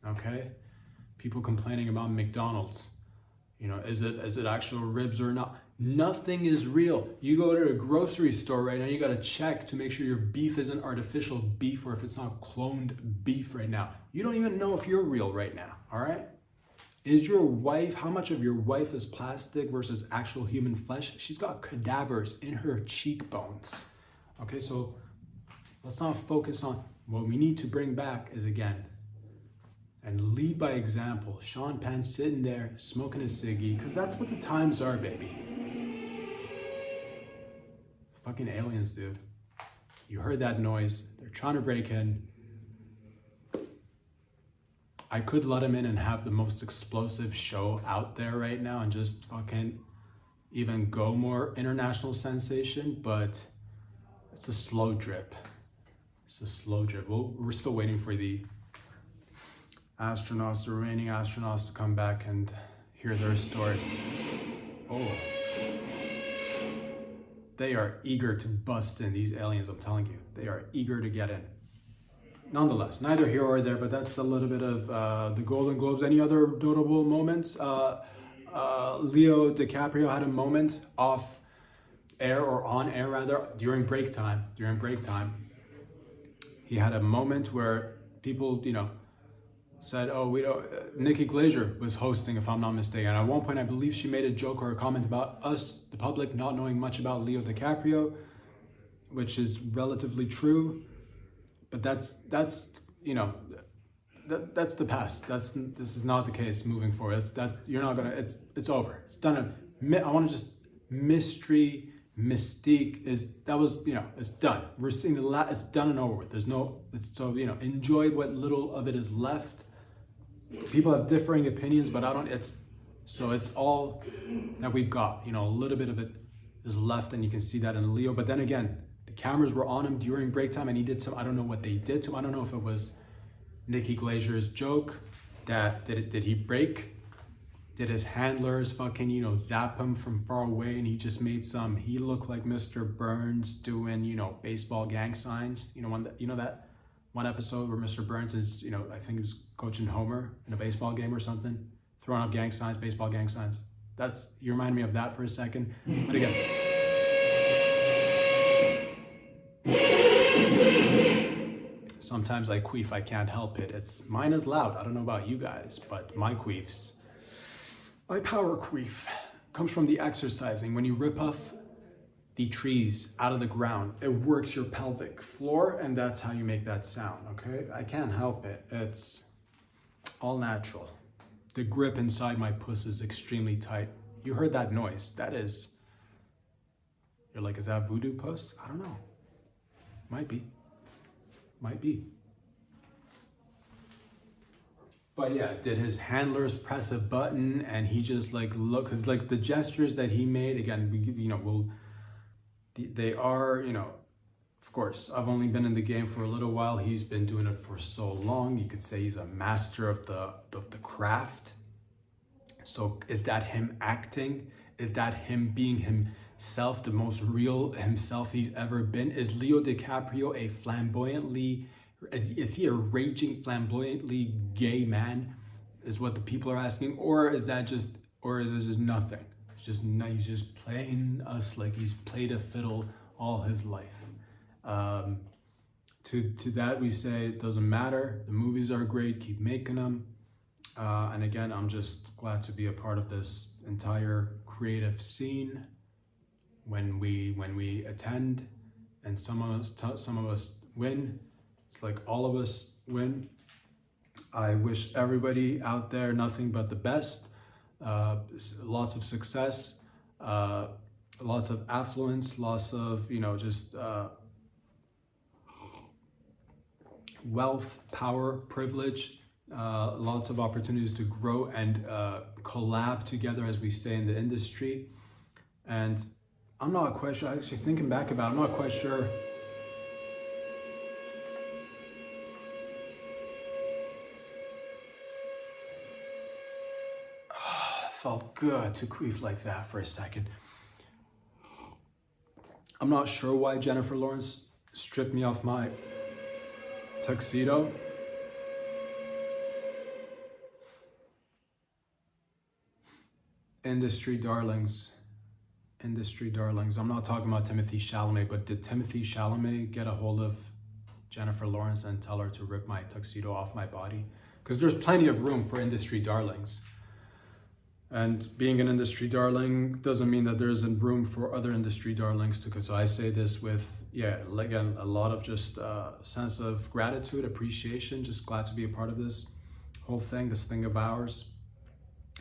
Speaker 1: okay? People complaining about McDonald's. You know, is it actual ribs or not? Nothing is real. You go to a grocery store right now, you gotta check to make sure your beef isn't artificial beef or if it's not cloned beef right now. You don't even know if you're real right now, all right? Is your wife, how much of your wife is plastic versus actual human flesh? She's got cadavers in her cheekbones. Okay, so let's not focus on what we need to bring back is, again, and lead by example. Sean Penn sitting there smoking a ciggy, because that's what the times are, baby. Fucking aliens, dude. You heard that noise. They're trying to break in. I could let him in and have the most explosive show out there right now and just fucking even go more international sensation, but it's a slow drip. It's a slow drip. We're still waiting for the astronauts, the remaining astronauts, to come back and hear their story. Oh. They are eager to bust in, these aliens, I'm telling you. They are eager to get in. Nonetheless, neither here or there, but that's a little bit of the Golden Globes. Any other notable moments? Leo DiCaprio had a moment off air, or on air rather, during break time. He had a moment where people, you know, said, oh, we don't, Nikki Glaser was hosting, if I'm not mistaken. And at one point, I believe she made a joke or a comment about us, the public, not knowing much about Leo DiCaprio, which is relatively true. But that's you know, that's the past. This is not the case moving forward. You're not gonna. It's over. It's done. I want to just mystique it's done. We're seeing it's done and over with. So you know, enjoy what little of it is left. People have differing opinions, but it's all that we've got. You know, a little bit of it is left, and you can see that in Leo. But then again, the cameras were on him during break time, and he did some. I don't know what they did to him. I don't know if it was Nikki Glazer's joke did he break? Did his handlers fucking, you know, zap him from far away, and he just made he looked like Mr. Burns doing, you know, baseball gang signs. You know that one episode where Mr. Burns is, you know, I think he was coaching Homer in a baseball game or something, throwing up gang signs, baseball gang signs. You remind me of that for a second. But again, sometimes I queef, I can't help it. Mine is loud. I don't know about you guys, but my power queef comes from the exercising. When you rip off the trees out of the ground, it works your pelvic floor, and that's how you make that sound, okay? I can't help it. It's all natural. The grip inside my puss is extremely tight. You heard that noise. You're like, is that voodoo puss? I don't know. Might be. But yeah, did his handlers press a button and he just look, cause the gestures that he made, again, they are, of course, I've only been in the game for a little while. He's been doing it for so long. You could say he's a master of the craft. So is that him acting? Is that him being himself, the most real himself he's ever been? Is Leo DiCaprio is he a raging, flamboyantly gay man? Is what the people are asking, or is it just nothing? He's just playing us like he's played a fiddle all his life. To that we say it doesn't matter. The movies are great. Keep making them. And again, I'm just glad to be a part of this entire creative scene. When we attend, and some of us win. It's like all of us win. I wish everybody out there nothing but the best. Lots of success, lots of affluence, lots of wealth, power, privilege, lots of opportunities to grow and collab together, as we say in the industry. And I'm not quite sure, actually thinking back about it, I'm not quite sure. Felt good to queef like that for a second. I'm not sure why Jennifer Lawrence stripped me off my tuxedo. industry darlings. Industry darlings. I'm not talking about Timothy Chalamet, but did Timothy Chalamet get a hold of Jennifer Lawrence and tell her to rip my tuxedo off my body? Because there's plenty of room for industry darlings. And being an industry darling doesn't mean that there isn't room for other industry darlings too. Because I say this with, again, a lot of just sense of gratitude, appreciation, just glad to be a part of this whole thing, this thing of ours.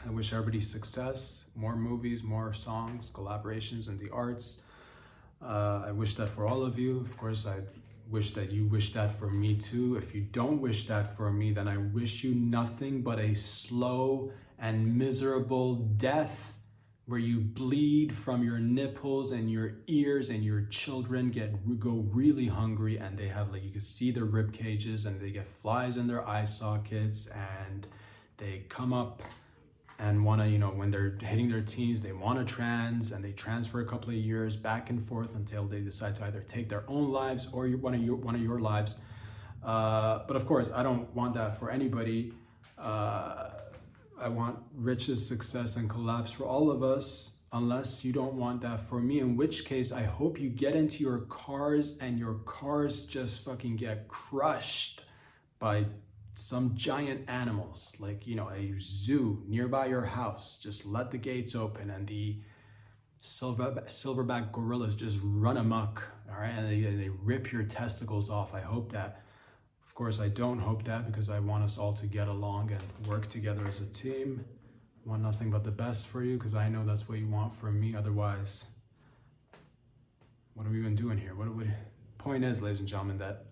Speaker 1: I wish everybody success, more movies, more songs, collaborations in the arts. I wish that for all of you. Of course, I wish that you wish that for me too. If you don't wish that for me, then I wish you nothing but a slow and miserable death where you bleed from your nipples and your ears and your children go really hungry and they have, like, you can see their rib cages and they get flies in their eye sockets and they come up and want to, when they're hitting their teens, they want to trans, and they trans for a couple of years back and forth until they decide to either take their own lives or one of your lives. But of course, I don't want that for anybody. I want riches, success, and collapse for all of us, unless you don't want that for me, in which case I hope you get into your cars and your cars just fucking get crushed by some giant animals, like, a zoo nearby your house. Just let the gates open and the silverback gorillas just run amok, all right? And they rip your testicles off. I hope that. Of course, I don't hope that, because I want us all to get along and work together as a team. I want nothing but the best for you, because I know that's what you want from me. Otherwise, what are we even doing here? Point is, ladies and gentlemen, that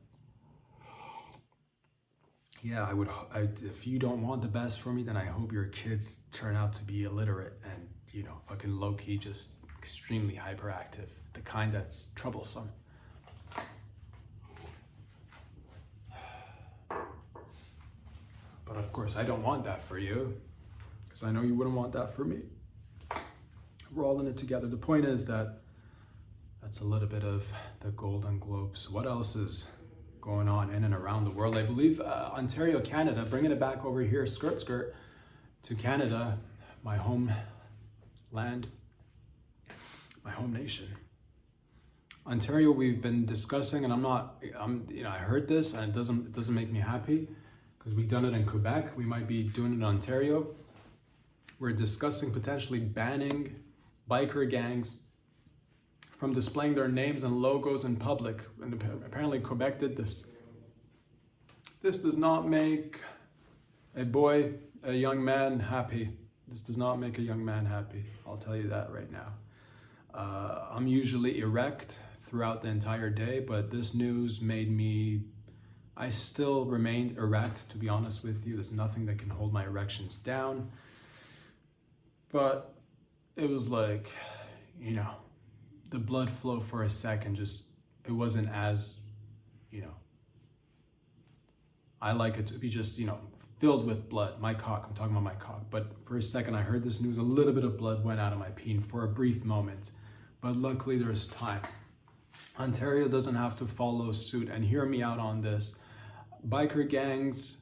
Speaker 1: if you don't want the best for me, then I hope your kids turn out to be illiterate and, fucking low-key, just extremely hyperactive, the kind that's troublesome. But of course, I don't want that for you, because I know you wouldn't want that for me. We're all in it together. The point is that's a little bit of the Golden Globes. What else is going on in and around the world? I believe Ontario, Canada, bringing it back over here, skirt to Canada, my home land, my home nation. Ontario, we've been discussing, and I heard this, and it doesn't make me happy, because we've done it in Quebec. We might be doing it in Ontario. We're discussing potentially banning biker gangs from displaying their names and logos in public. And apparently Quebec did this. This does not make a young man happy. This does not make a young man happy. I'll tell you that right now. I'm usually erect throughout the entire day, but this news I still remained erect, to be honest with you. There's nothing that can hold my erections down. But it was like, the blood flow for a second, it wasn't as, I like it to be just, filled with blood. My cock, I'm talking about my cock. But for a second, I heard this news, a little bit of blood went out of my peen for a brief moment. But luckily there's time. Ontario doesn't have to follow suit, and hear me out on this. Biker gangs,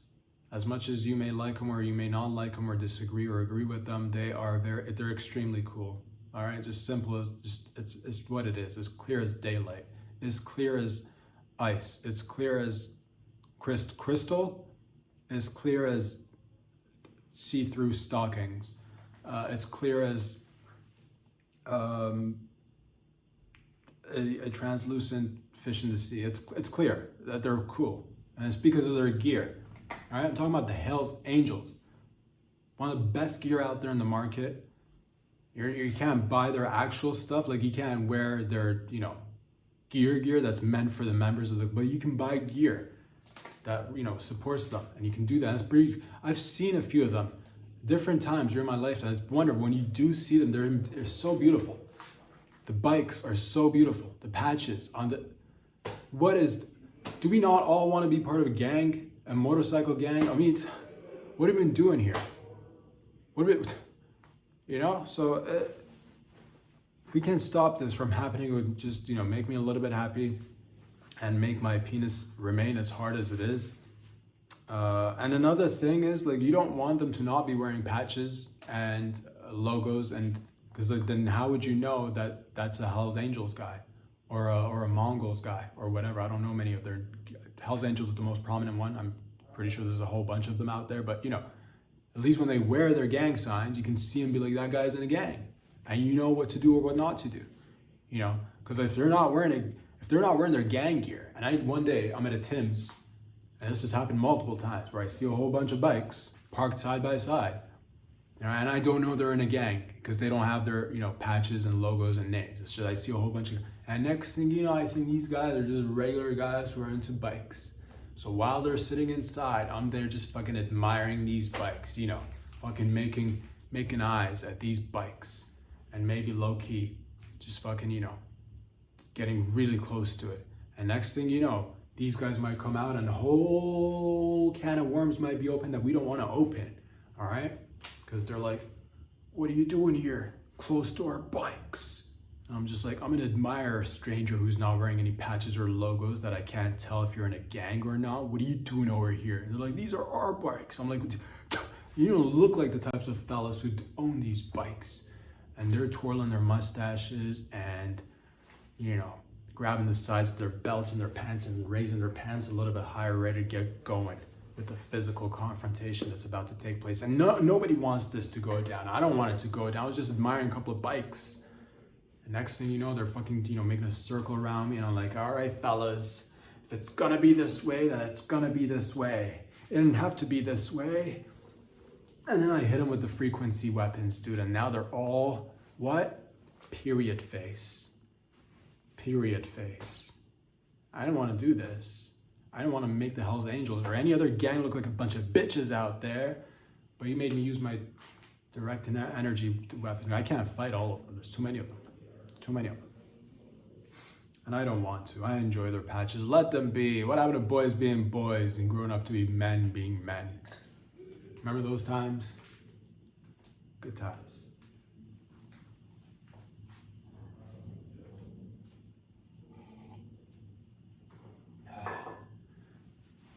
Speaker 1: as much as you may like them or you may not like them or disagree or agree with them, they're extremely cool. All right, just simple as it's what it is. It's clear as daylight. It's clear as ice. It's clear as crystal. It's clear as see-through stockings. It's clear as a translucent fish in the sea. It's clear that they're cool, and it's because of their gear. All right, I'm talking about the Hells Angels, one of the best gear out there in the market. You can't buy their actual stuff, like you can't wear their, gear that's meant for the members but you can buy gear that, supports them, and you can do that. I've seen a few of them different times during my lifetime. It's wonderful when you do see them. They're so beautiful. The bikes are so beautiful. The patches do we not all want to be part of a gang, a motorcycle gang? I mean, what have we been doing here? So if we can stop this from happening, it would just, make me a little bit happy and make my penis remain as hard as it is. And another thing is, like, you don't want them to not be wearing patches and logos, and because then how would you know that that's a Hell's Angels guy or a Mongols guy or whatever? I don't know many of their Hell's Angels is the most prominent one. I'm pretty sure there's a whole bunch of them out there, but at least when they wear their gang signs, you can see and be like, that guy's in a gang, and you know what to do or what not to do. Because if they're not wearing their gang gear, and one day I'm at a Tim's, and this has happened multiple times, where I see a whole bunch of bikes parked side by side, and I don't know they're in a gang because they don't have their patches and logos and names. It's just I see a whole bunch of, and next thing you know, I think these guys are just regular guys who are into bikes. So while they're sitting inside, I'm there just fucking admiring these bikes, fucking making eyes at these bikes, and maybe low key, just fucking getting really close to it. And next thing you know, these guys might come out and a whole can of worms might be open that we don't want to open, all right? Because they're like, what are you doing here close to our bikes? And I'm just like, I'm gonna admire a stranger who's not wearing any patches or logos that I can't tell if you're in a gang or not. What are you doing over here? And they're like, these are our bikes. I'm like, you don't look like the types of fellas who own these bikes. And they're twirling their mustaches and grabbing the sides of their belts and their pants and raising their pants a little bit higher, ready to get going with the physical confrontation that's about to take place. And nobody wants this to go down. I don't want it to go down. I was just admiring a couple of bikes. And next thing you know, they're fucking, making a circle around me. And I'm like, all right, fellas, if it's gonna be this way, then it's gonna be this way. It didn't have to be this way. And then I hit them with the frequency weapons, dude. And now they're all, what? Period face. Period face. I didn't want to do this. I didn't want to make the Hells Angels or any other gang look like a bunch of bitches out there. But you made me use my direct energy weapons. I can't fight all of them. There's too many of them. Too many of them. And I don't want to. I enjoy their patches. Let them be. What happened to boys being boys and growing up to be men being men? Remember those times? Good times.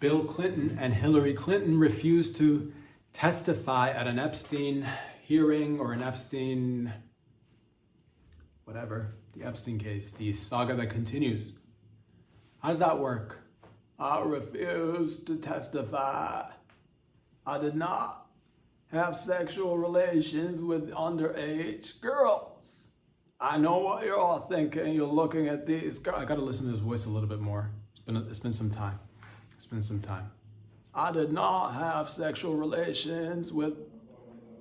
Speaker 1: Bill Clinton and Hillary Clinton refused to testify at an Epstein hearing or an Epstein, whatever, the Epstein case, the saga that continues. How does that work? I refuse to testify. I did not have sexual relations with underage girls. I know what you're all thinking. You're looking at these girls. I gotta listen to his voice a little bit more. It's been some time. I did not have sexual relations with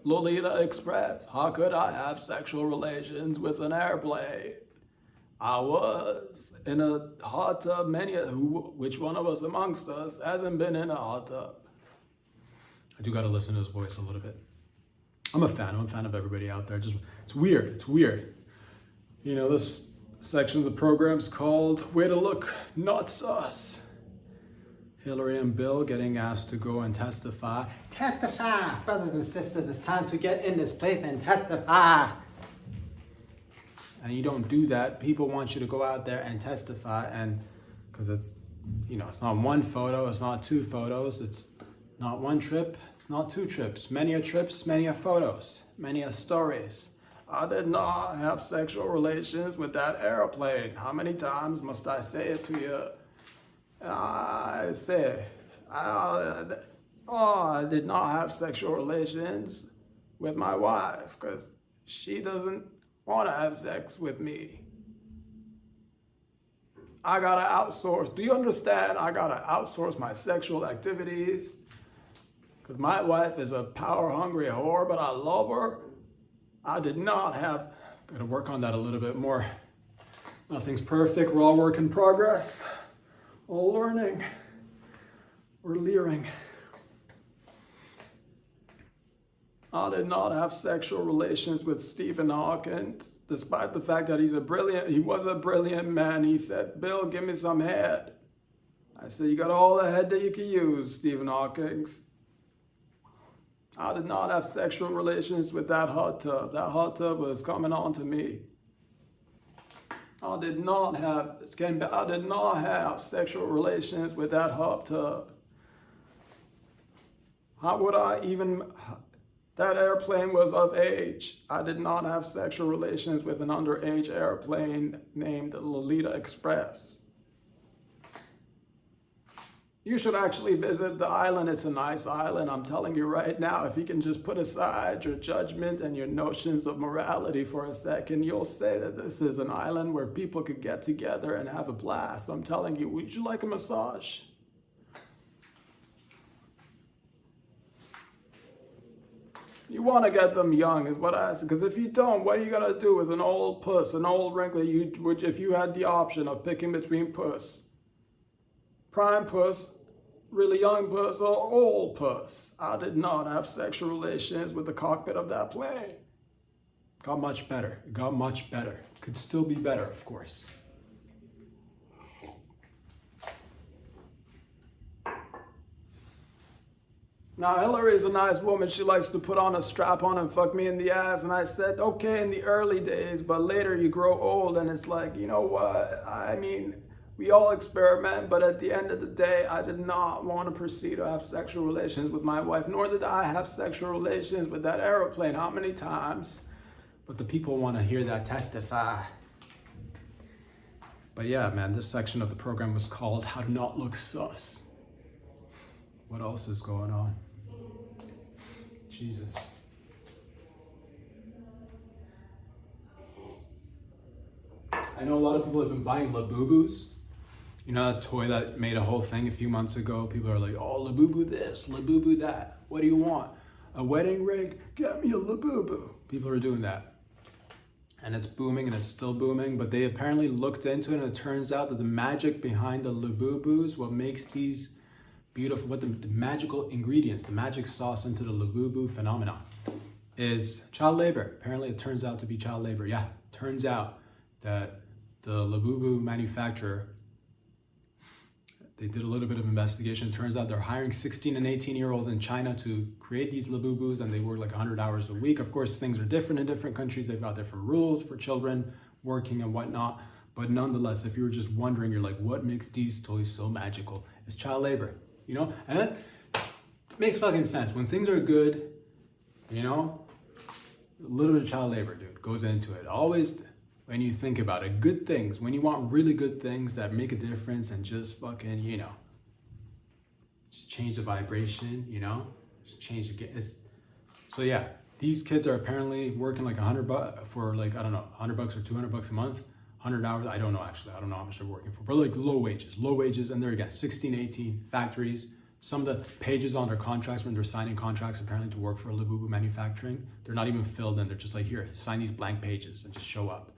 Speaker 1: Lolita Express. How could I have sexual relations with an airplane? I was in a hot tub. Which one of us amongst us hasn't been in a hot tub? I do gotta listen to his voice a little bit. I'm a fan of everybody out there. It's weird. This section of the program's called Way to Look Not Sus. Hillary and Bill getting asked to go and testify. Testify, brothers and sisters, it's time to get in this place and testify. And you don't do that. People want you to go out there and testify, and because it's not one photo, it's not two photos, it's not one trip, it's not two trips. Many a trips, many a photos, many a stories. I did not have sexual relations with that airplane. How many times must I say it to you? I did not have sexual relations with my wife because she doesn't want to have sex with me. I gotta outsource. Do you understand? I gotta outsource my sexual activities because my wife is a power-hungry whore, but I love her. I did not have, gotta work on that a little bit more. Nothing's perfect, we're all work in progress. All learning, we're leering. I did not have sexual relations with Stephen Hawking, despite the fact that he was a brilliant man. He said, Bill, give me some head. I said, you got all the head that you can use, Stephen Hawking. I did not have sexual relations with that hot tub. That hot tub was coming on to me. I did not have sexual relations with that hot tub. How would I even
Speaker 2: That airplane was of age. I did not have sexual relations with an underage airplane named Lolita Express. You should actually visit the island. It's a nice island. I'm telling you right now, if you can just put aside your judgment and your notions of morality for a second, you'll say that this is an island where people could get together and have a blast. I'm telling you, would you like a massage? You want to get them young is what I said. Because if you don't, what are you going to do with an old puss, an old wrinkler? If you had the option of picking between puss, prime puss, really young puss, or old puss. I did not have sexual relations with the cockpit of that plane.
Speaker 1: Got much better. It got much better. Could still be better, of course.
Speaker 2: Now, Hillary is a nice woman. She likes to put on a strap on and fuck me in the ass. And I said, okay, in the early days, but later you grow old and it's like, you know what? I mean, we all experiment, but at the end of the day, I did not want to proceed to have sexual relations with my wife, nor did I have sexual relations with that airplane. How many times?
Speaker 1: But the people want to hear that testify. But yeah, man, this section of the program was called How to Not Look Sus. What else is going on? Jesus. I know a lot of people have been buying Labubus. You know that toy that made a whole thing a few months ago? People are like, oh, Labubu this, Labubu that. What do you want? A wedding ring? Get me a Labubu. People are doing that. And it's booming and it's still booming, but they apparently looked into it and it turns out that the magic behind the Labubus, what makes these beautiful, what the magical ingredients, the magic sauce into the Labubu phenomenon is child labor. Apparently it turns out to be child labor. Yeah, turns out that the Labubu manufacturer, they did a little bit of investigation. It turns out they're hiring 16 and 18-year-olds in China to create these Labubus, and they work like 100 hours a week. Of course, things are different in different countries. They've got different rules for children working and whatnot. But nonetheless, if you were just wondering, you're like, what makes these toys so magical? It's child labor. You know, and that makes fucking sense. When things are good, you know, a little bit of child labor, dude, goes into it. Always, when you think about it, good things, when you want really good things that make a difference and just fucking, you know, just change the vibration, you know, just change the, so yeah, these kids are apparently working like $100 for like, I don't know, $100 or $200 a month. 100 hours, I don't know actually, I don't know how much they're working for, but like low wages, and there again, 16, 18 factories. Some of the pages on their contracts when they're signing contracts apparently to work for Labubu manufacturing, they're not even filled in, they're just like, here, sign these blank pages and just show up.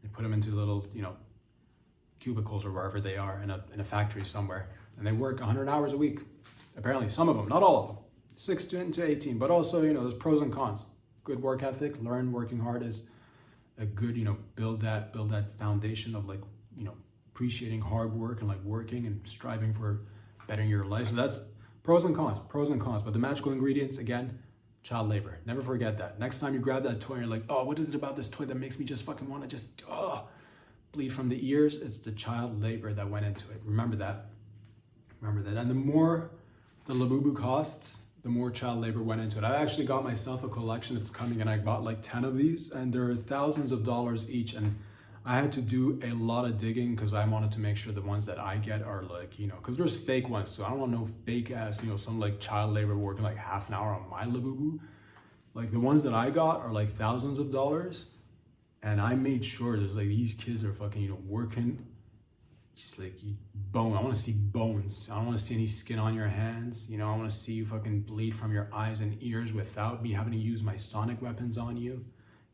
Speaker 1: They put them into little, you know, cubicles or wherever they are in a factory somewhere, and they work 100 hours a week. Apparently, some of them, not all of them, 16 to 18, but also, you know, there's pros and cons. Good work ethic, learn working hard is a good, you know, build that foundation of like, you know, appreciating hard work and like working and striving for bettering your life. So that's pros and cons. But the magical ingredients, again, child labor. Never forget that. Next time you grab that toy and you're like, oh, what is it about this toy that makes me just fucking want to just bleed from the ears? It's the child labor that went into it. Remember that. And the more the Labubu costs, the more child labor went into it. I actually got myself a collection. It's coming, and I bought like 10 of these, and they're thousands of dollars each. And I had to do a lot of digging because I wanted to make sure the ones that I get are like, you know, because there's fake ones too. I don't want no fake ass, you know, some like child labor working like half an hour on my Labubu. Like the ones that I got are like thousands of dollars. And I made sure there's like, these kids are fucking, you know, working. Just like bone. I want to see bones. I don't want to see any skin on your hands. You know, I want to see you fucking bleed from your eyes and ears without me having to use my sonic weapons on you.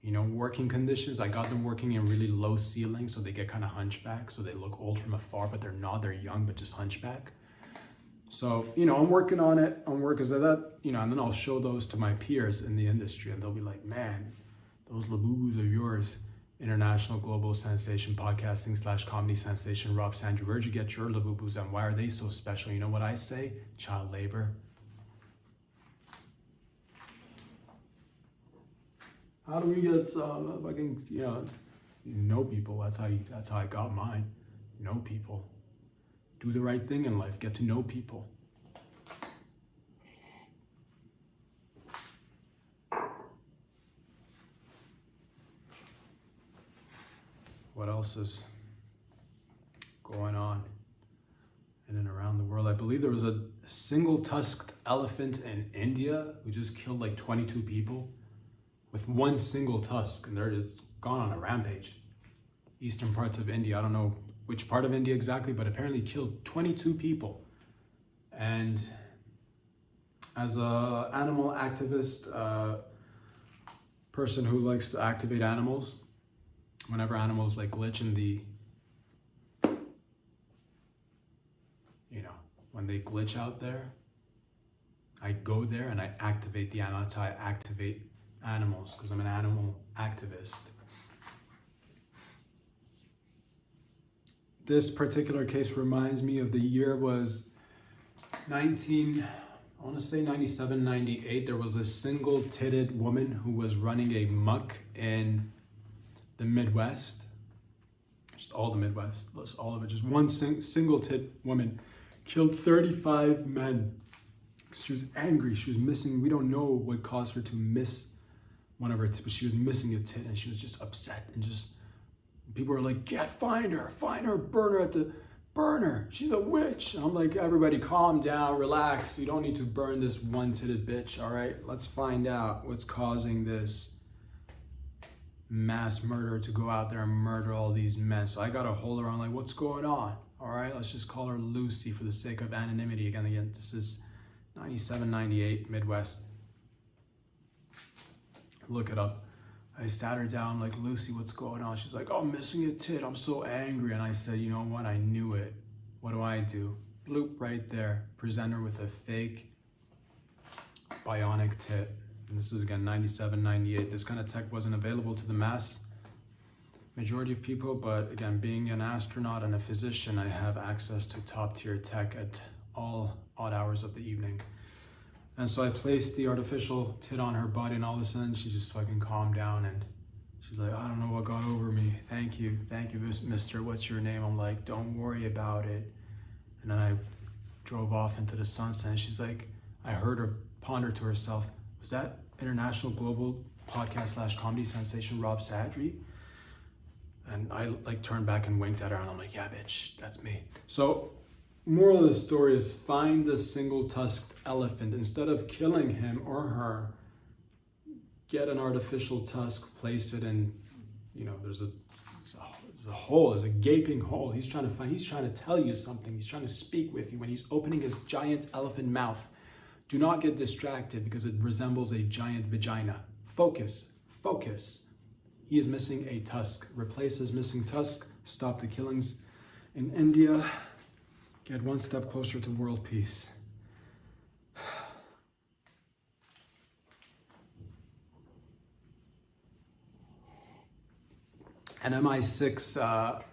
Speaker 1: You know, working conditions. I got them working in really low ceilings, so they get kind of hunchback. So they look old from afar, but they're not. They're young, but just hunchback. So, you know, I'm working on it. So that, you know, and then I'll show those to my peers in the industry, and they'll be like, man, those Labubus are yours. International global sensation podcasting / comedy sensation Rob Sandra, where'd you get your Labubus and why are they so special? You know what I say? Child labor. How do we get fucking, you know people? That's how I got mine. Know people. Do the right thing in life. Get to know people. what else is going on in and around the world. I believe there was a single-tusked elephant in India who just killed like 22 people with one single tusk, and they're just gone on a rampage. Eastern parts of India, I don't know which part of India exactly, but apparently killed 22 people. And as a animal activist, person who likes to activate animals, whenever animals like glitch in the, when they glitch out there, I go there and I activate the animal. That's how I activate animals, because I'm an animal activist. This particular case reminds me of the year was 97, 98. There was a single-titted woman who was running a muck in the Midwest. Just all the Midwest, all of it. Just one single-tit woman killed 35 men. She was angry. She was missing. We don't know what caused her to miss one of her tits, but she was missing a tit, and she was just upset. And just people were like, find her, burn her. She's a witch. And I'm like, everybody calm down, relax. You don't need to burn this one-titted bitch, all right? Let's find out what's causing this mass murder to go out there and murder all these men. So I got to hold her on, like, what's going on? All right, let's just call her Lucy for the sake of anonymity. Again, this is 97, 98, Midwest. Look it up. I sat her down, like, Lucy, what's going on? She's like, oh, I'm missing a tit. I'm so angry. And I said, you know what? I knew it. What do? Bloop, right there. Present her with a fake bionic tit. And this is, again, 97, 98. This kind of tech wasn't available to the mass majority of people, but again, being an astronaut and a physician, I have access to top-tier tech at all odd hours of the evening. And so I placed the artificial tit on her body, and all of a sudden she just fucking calmed down, and she's like, I don't know what got over me. Thank you, mister, what's your name? I'm like, don't worry about it. And then I drove off into the sunset, and she's like, I heard her ponder to herself, was that international global podcast / comedy sensation Rob Sadri? And I like turned back and winked at her, and I'm like, yeah, bitch, that's me. So moral of the story is find the single-tusked elephant. Instead of killing him or her, get an artificial tusk, place it in, there's a hole, there's a gaping hole. He's trying to tell you something. He's trying to speak with you when he's opening his giant elephant mouth. Do not get distracted because it resembles a giant vagina. Focus. He is missing a tusk. Replace his missing tusk. Stop the killings in India. Get one step closer to world peace. An MI6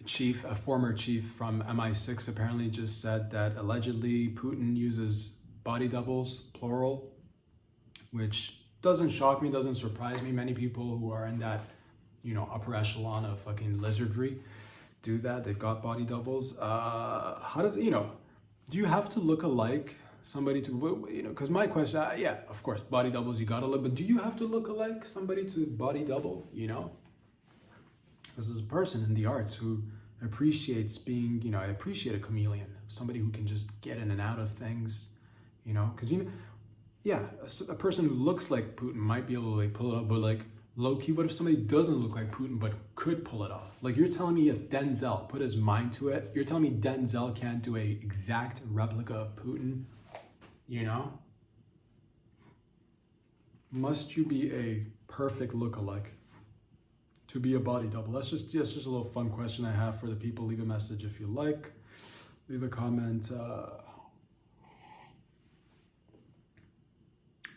Speaker 1: chief, a former chief from MI6, apparently just said that allegedly Putin uses body doubles, plural, which doesn't shock me, doesn't surprise me. Many people who are in that, upper echelon of fucking lizardry do that. They've got body doubles. How does, do you have to look alike somebody to, because my question, yeah, of course, body doubles, you gotta look, but do you have to look alike somebody to body double, This is a person in the arts who appreciates being, I appreciate a chameleon, somebody who can just get in and out of things, because, yeah, a person who looks like Putin might be able to like pull it off, but like low-key, what if somebody doesn't look like Putin but could pull it off? Like, you're telling me if Denzel put his mind to it, you're telling me Denzel can't do a exact replica of Putin, Must you be a perfect look-alike to be a body double? That's just a little fun question I have for the people. Leave a message if you like. Leave a comment.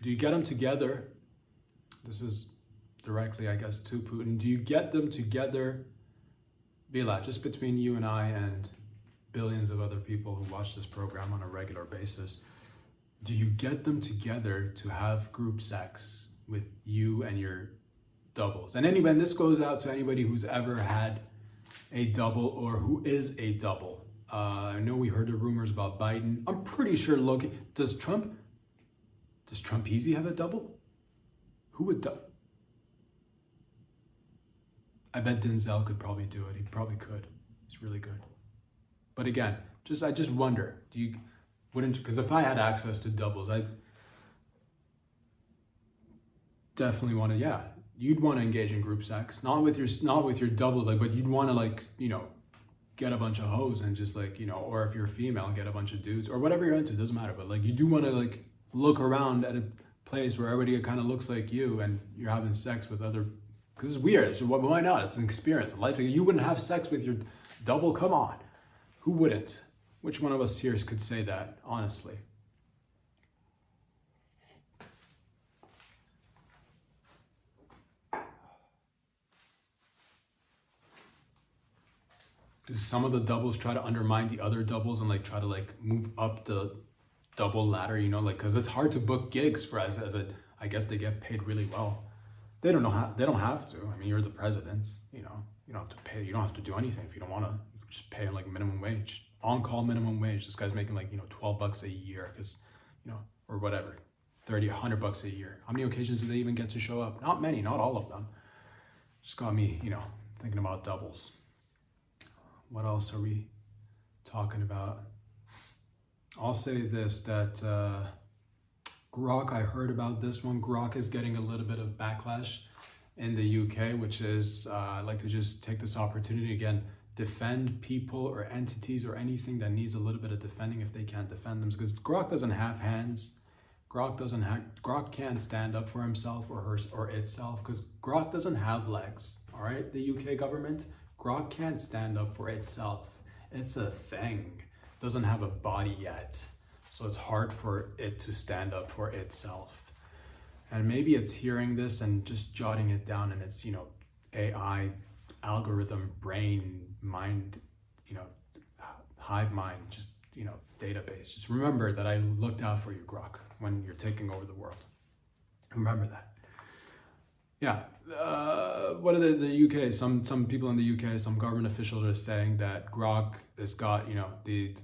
Speaker 1: Do you get them together? This is directly, I guess, to Putin. Do you get them together, Vila, just between you and I and billions of other people who watch this program on a regular basis? Do you get them together to have group sex with you and your doubles? And anyway, this goes out to anybody who's ever had a double or who is a double. I know we heard the rumors about Biden. I'm pretty sure Logan, does Trump-easy have a double? Who would I bet Denzel could probably do it. He probably could. He's really good. But again, I just wonder, because if I had access to doubles, I definitely want to, you'd want to engage in group sex, not with your doubles, like, but you'd want to, like, get a bunch of hoes and just, like, or if you're female, get a bunch of dudes or whatever you're into, doesn't matter. But like, you do want to, like, look around at a place where everybody kind of looks like you and you're having sex with other, because it's weird. So why not? It's an experience. Life, you wouldn't have sex with your double. Come on. Who wouldn't? Which one of us here could say that, honestly? Do some of the doubles try to undermine the other doubles and, like, try to, like, move up the double ladder, like, because it's hard to book gigs for as a, I guess they get paid really well. They don't have to. I mean, you're the president, you don't have to pay, you don't have to do anything if you don't want to. You can just pay him, like, minimum wage, on-call minimum wage. This guy's making, like, $12 a year, because, or whatever, 30, $100 a year. How many occasions do they even get to show up? Not many, not all of them. Just got me, thinking about doubles. What else are we talking about? I'll say this, that Grok, I heard about this one. Grok is getting a little bit of backlash in the UK, which is, I'd like to just take this opportunity again, defend people or entities or anything that needs a little bit of defending if they can't defend them. Because Grok doesn't have hands. Grok can't stand up for himself or itself, because Grok doesn't have legs, all right? The UK government, Grok can't stand up for itself. It's a thing. Doesn't have a body yet. So it's hard for it to stand up for itself. And maybe it's hearing this and just jotting it down in its, AI, algorithm, brain, mind, hive mind, just, database. Just remember that I looked out for you, Grok, when you're taking over the world. Remember that. Yeah, what are the UK, some people in the UK, some government officials are saying that Grok has got, the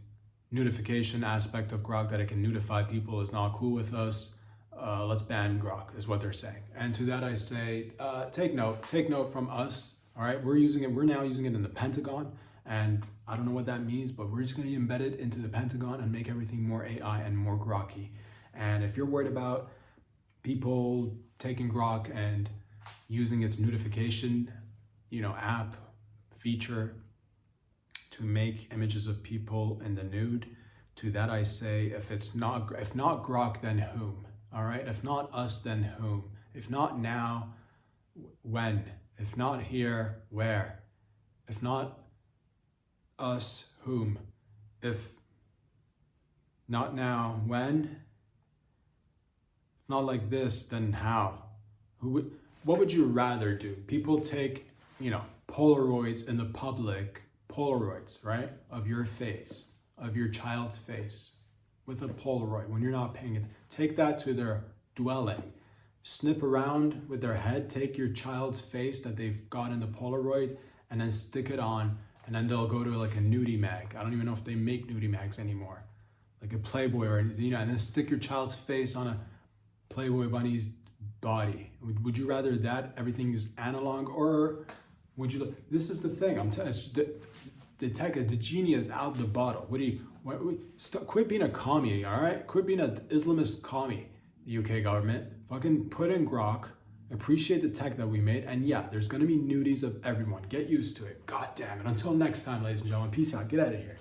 Speaker 1: notification aspect of Grok, that it can notify people, is not cool with us. Let's ban Grok, is what they're saying. And to that I say, take note from us, all right? We're now using it in the Pentagon, and I don't know what that means, but we're just gonna embed it into the Pentagon and make everything more AI and more Grok-y. And if you're worried about people taking Grok and using its notification, app feature to make images of people in the nude, to that I say, if not Grok, then whom? All right, if not us, then whom? If not now, when? If not here, where? If not us, whom? If not now, when? If not like this, then how? What would you rather do? People take, Polaroids in the public, Polaroids, right? Of your face, of your child's face, with a Polaroid when you're not paying it. Take that to their dwelling. Snip around with their head, take your child's face that they've got in the Polaroid, and then stick it on, and then they'll go to, like, a nudie mag. I don't even know if they make nudie mags anymore. Like a Playboy or anything, and then stick your child's face on a Playboy bunny's body. Would you rather that everything is analog, or would you? This is the thing. I'm telling you, the genie is out the bottle. Quit being a commie, all right? Quit being an Islamist commie. The UK government, fucking put in Grok. Appreciate the tech that we made, and yeah, there's gonna be nudies of everyone. Get used to it. God damn it. Until next time, ladies and gentlemen. Peace out. Get out of here.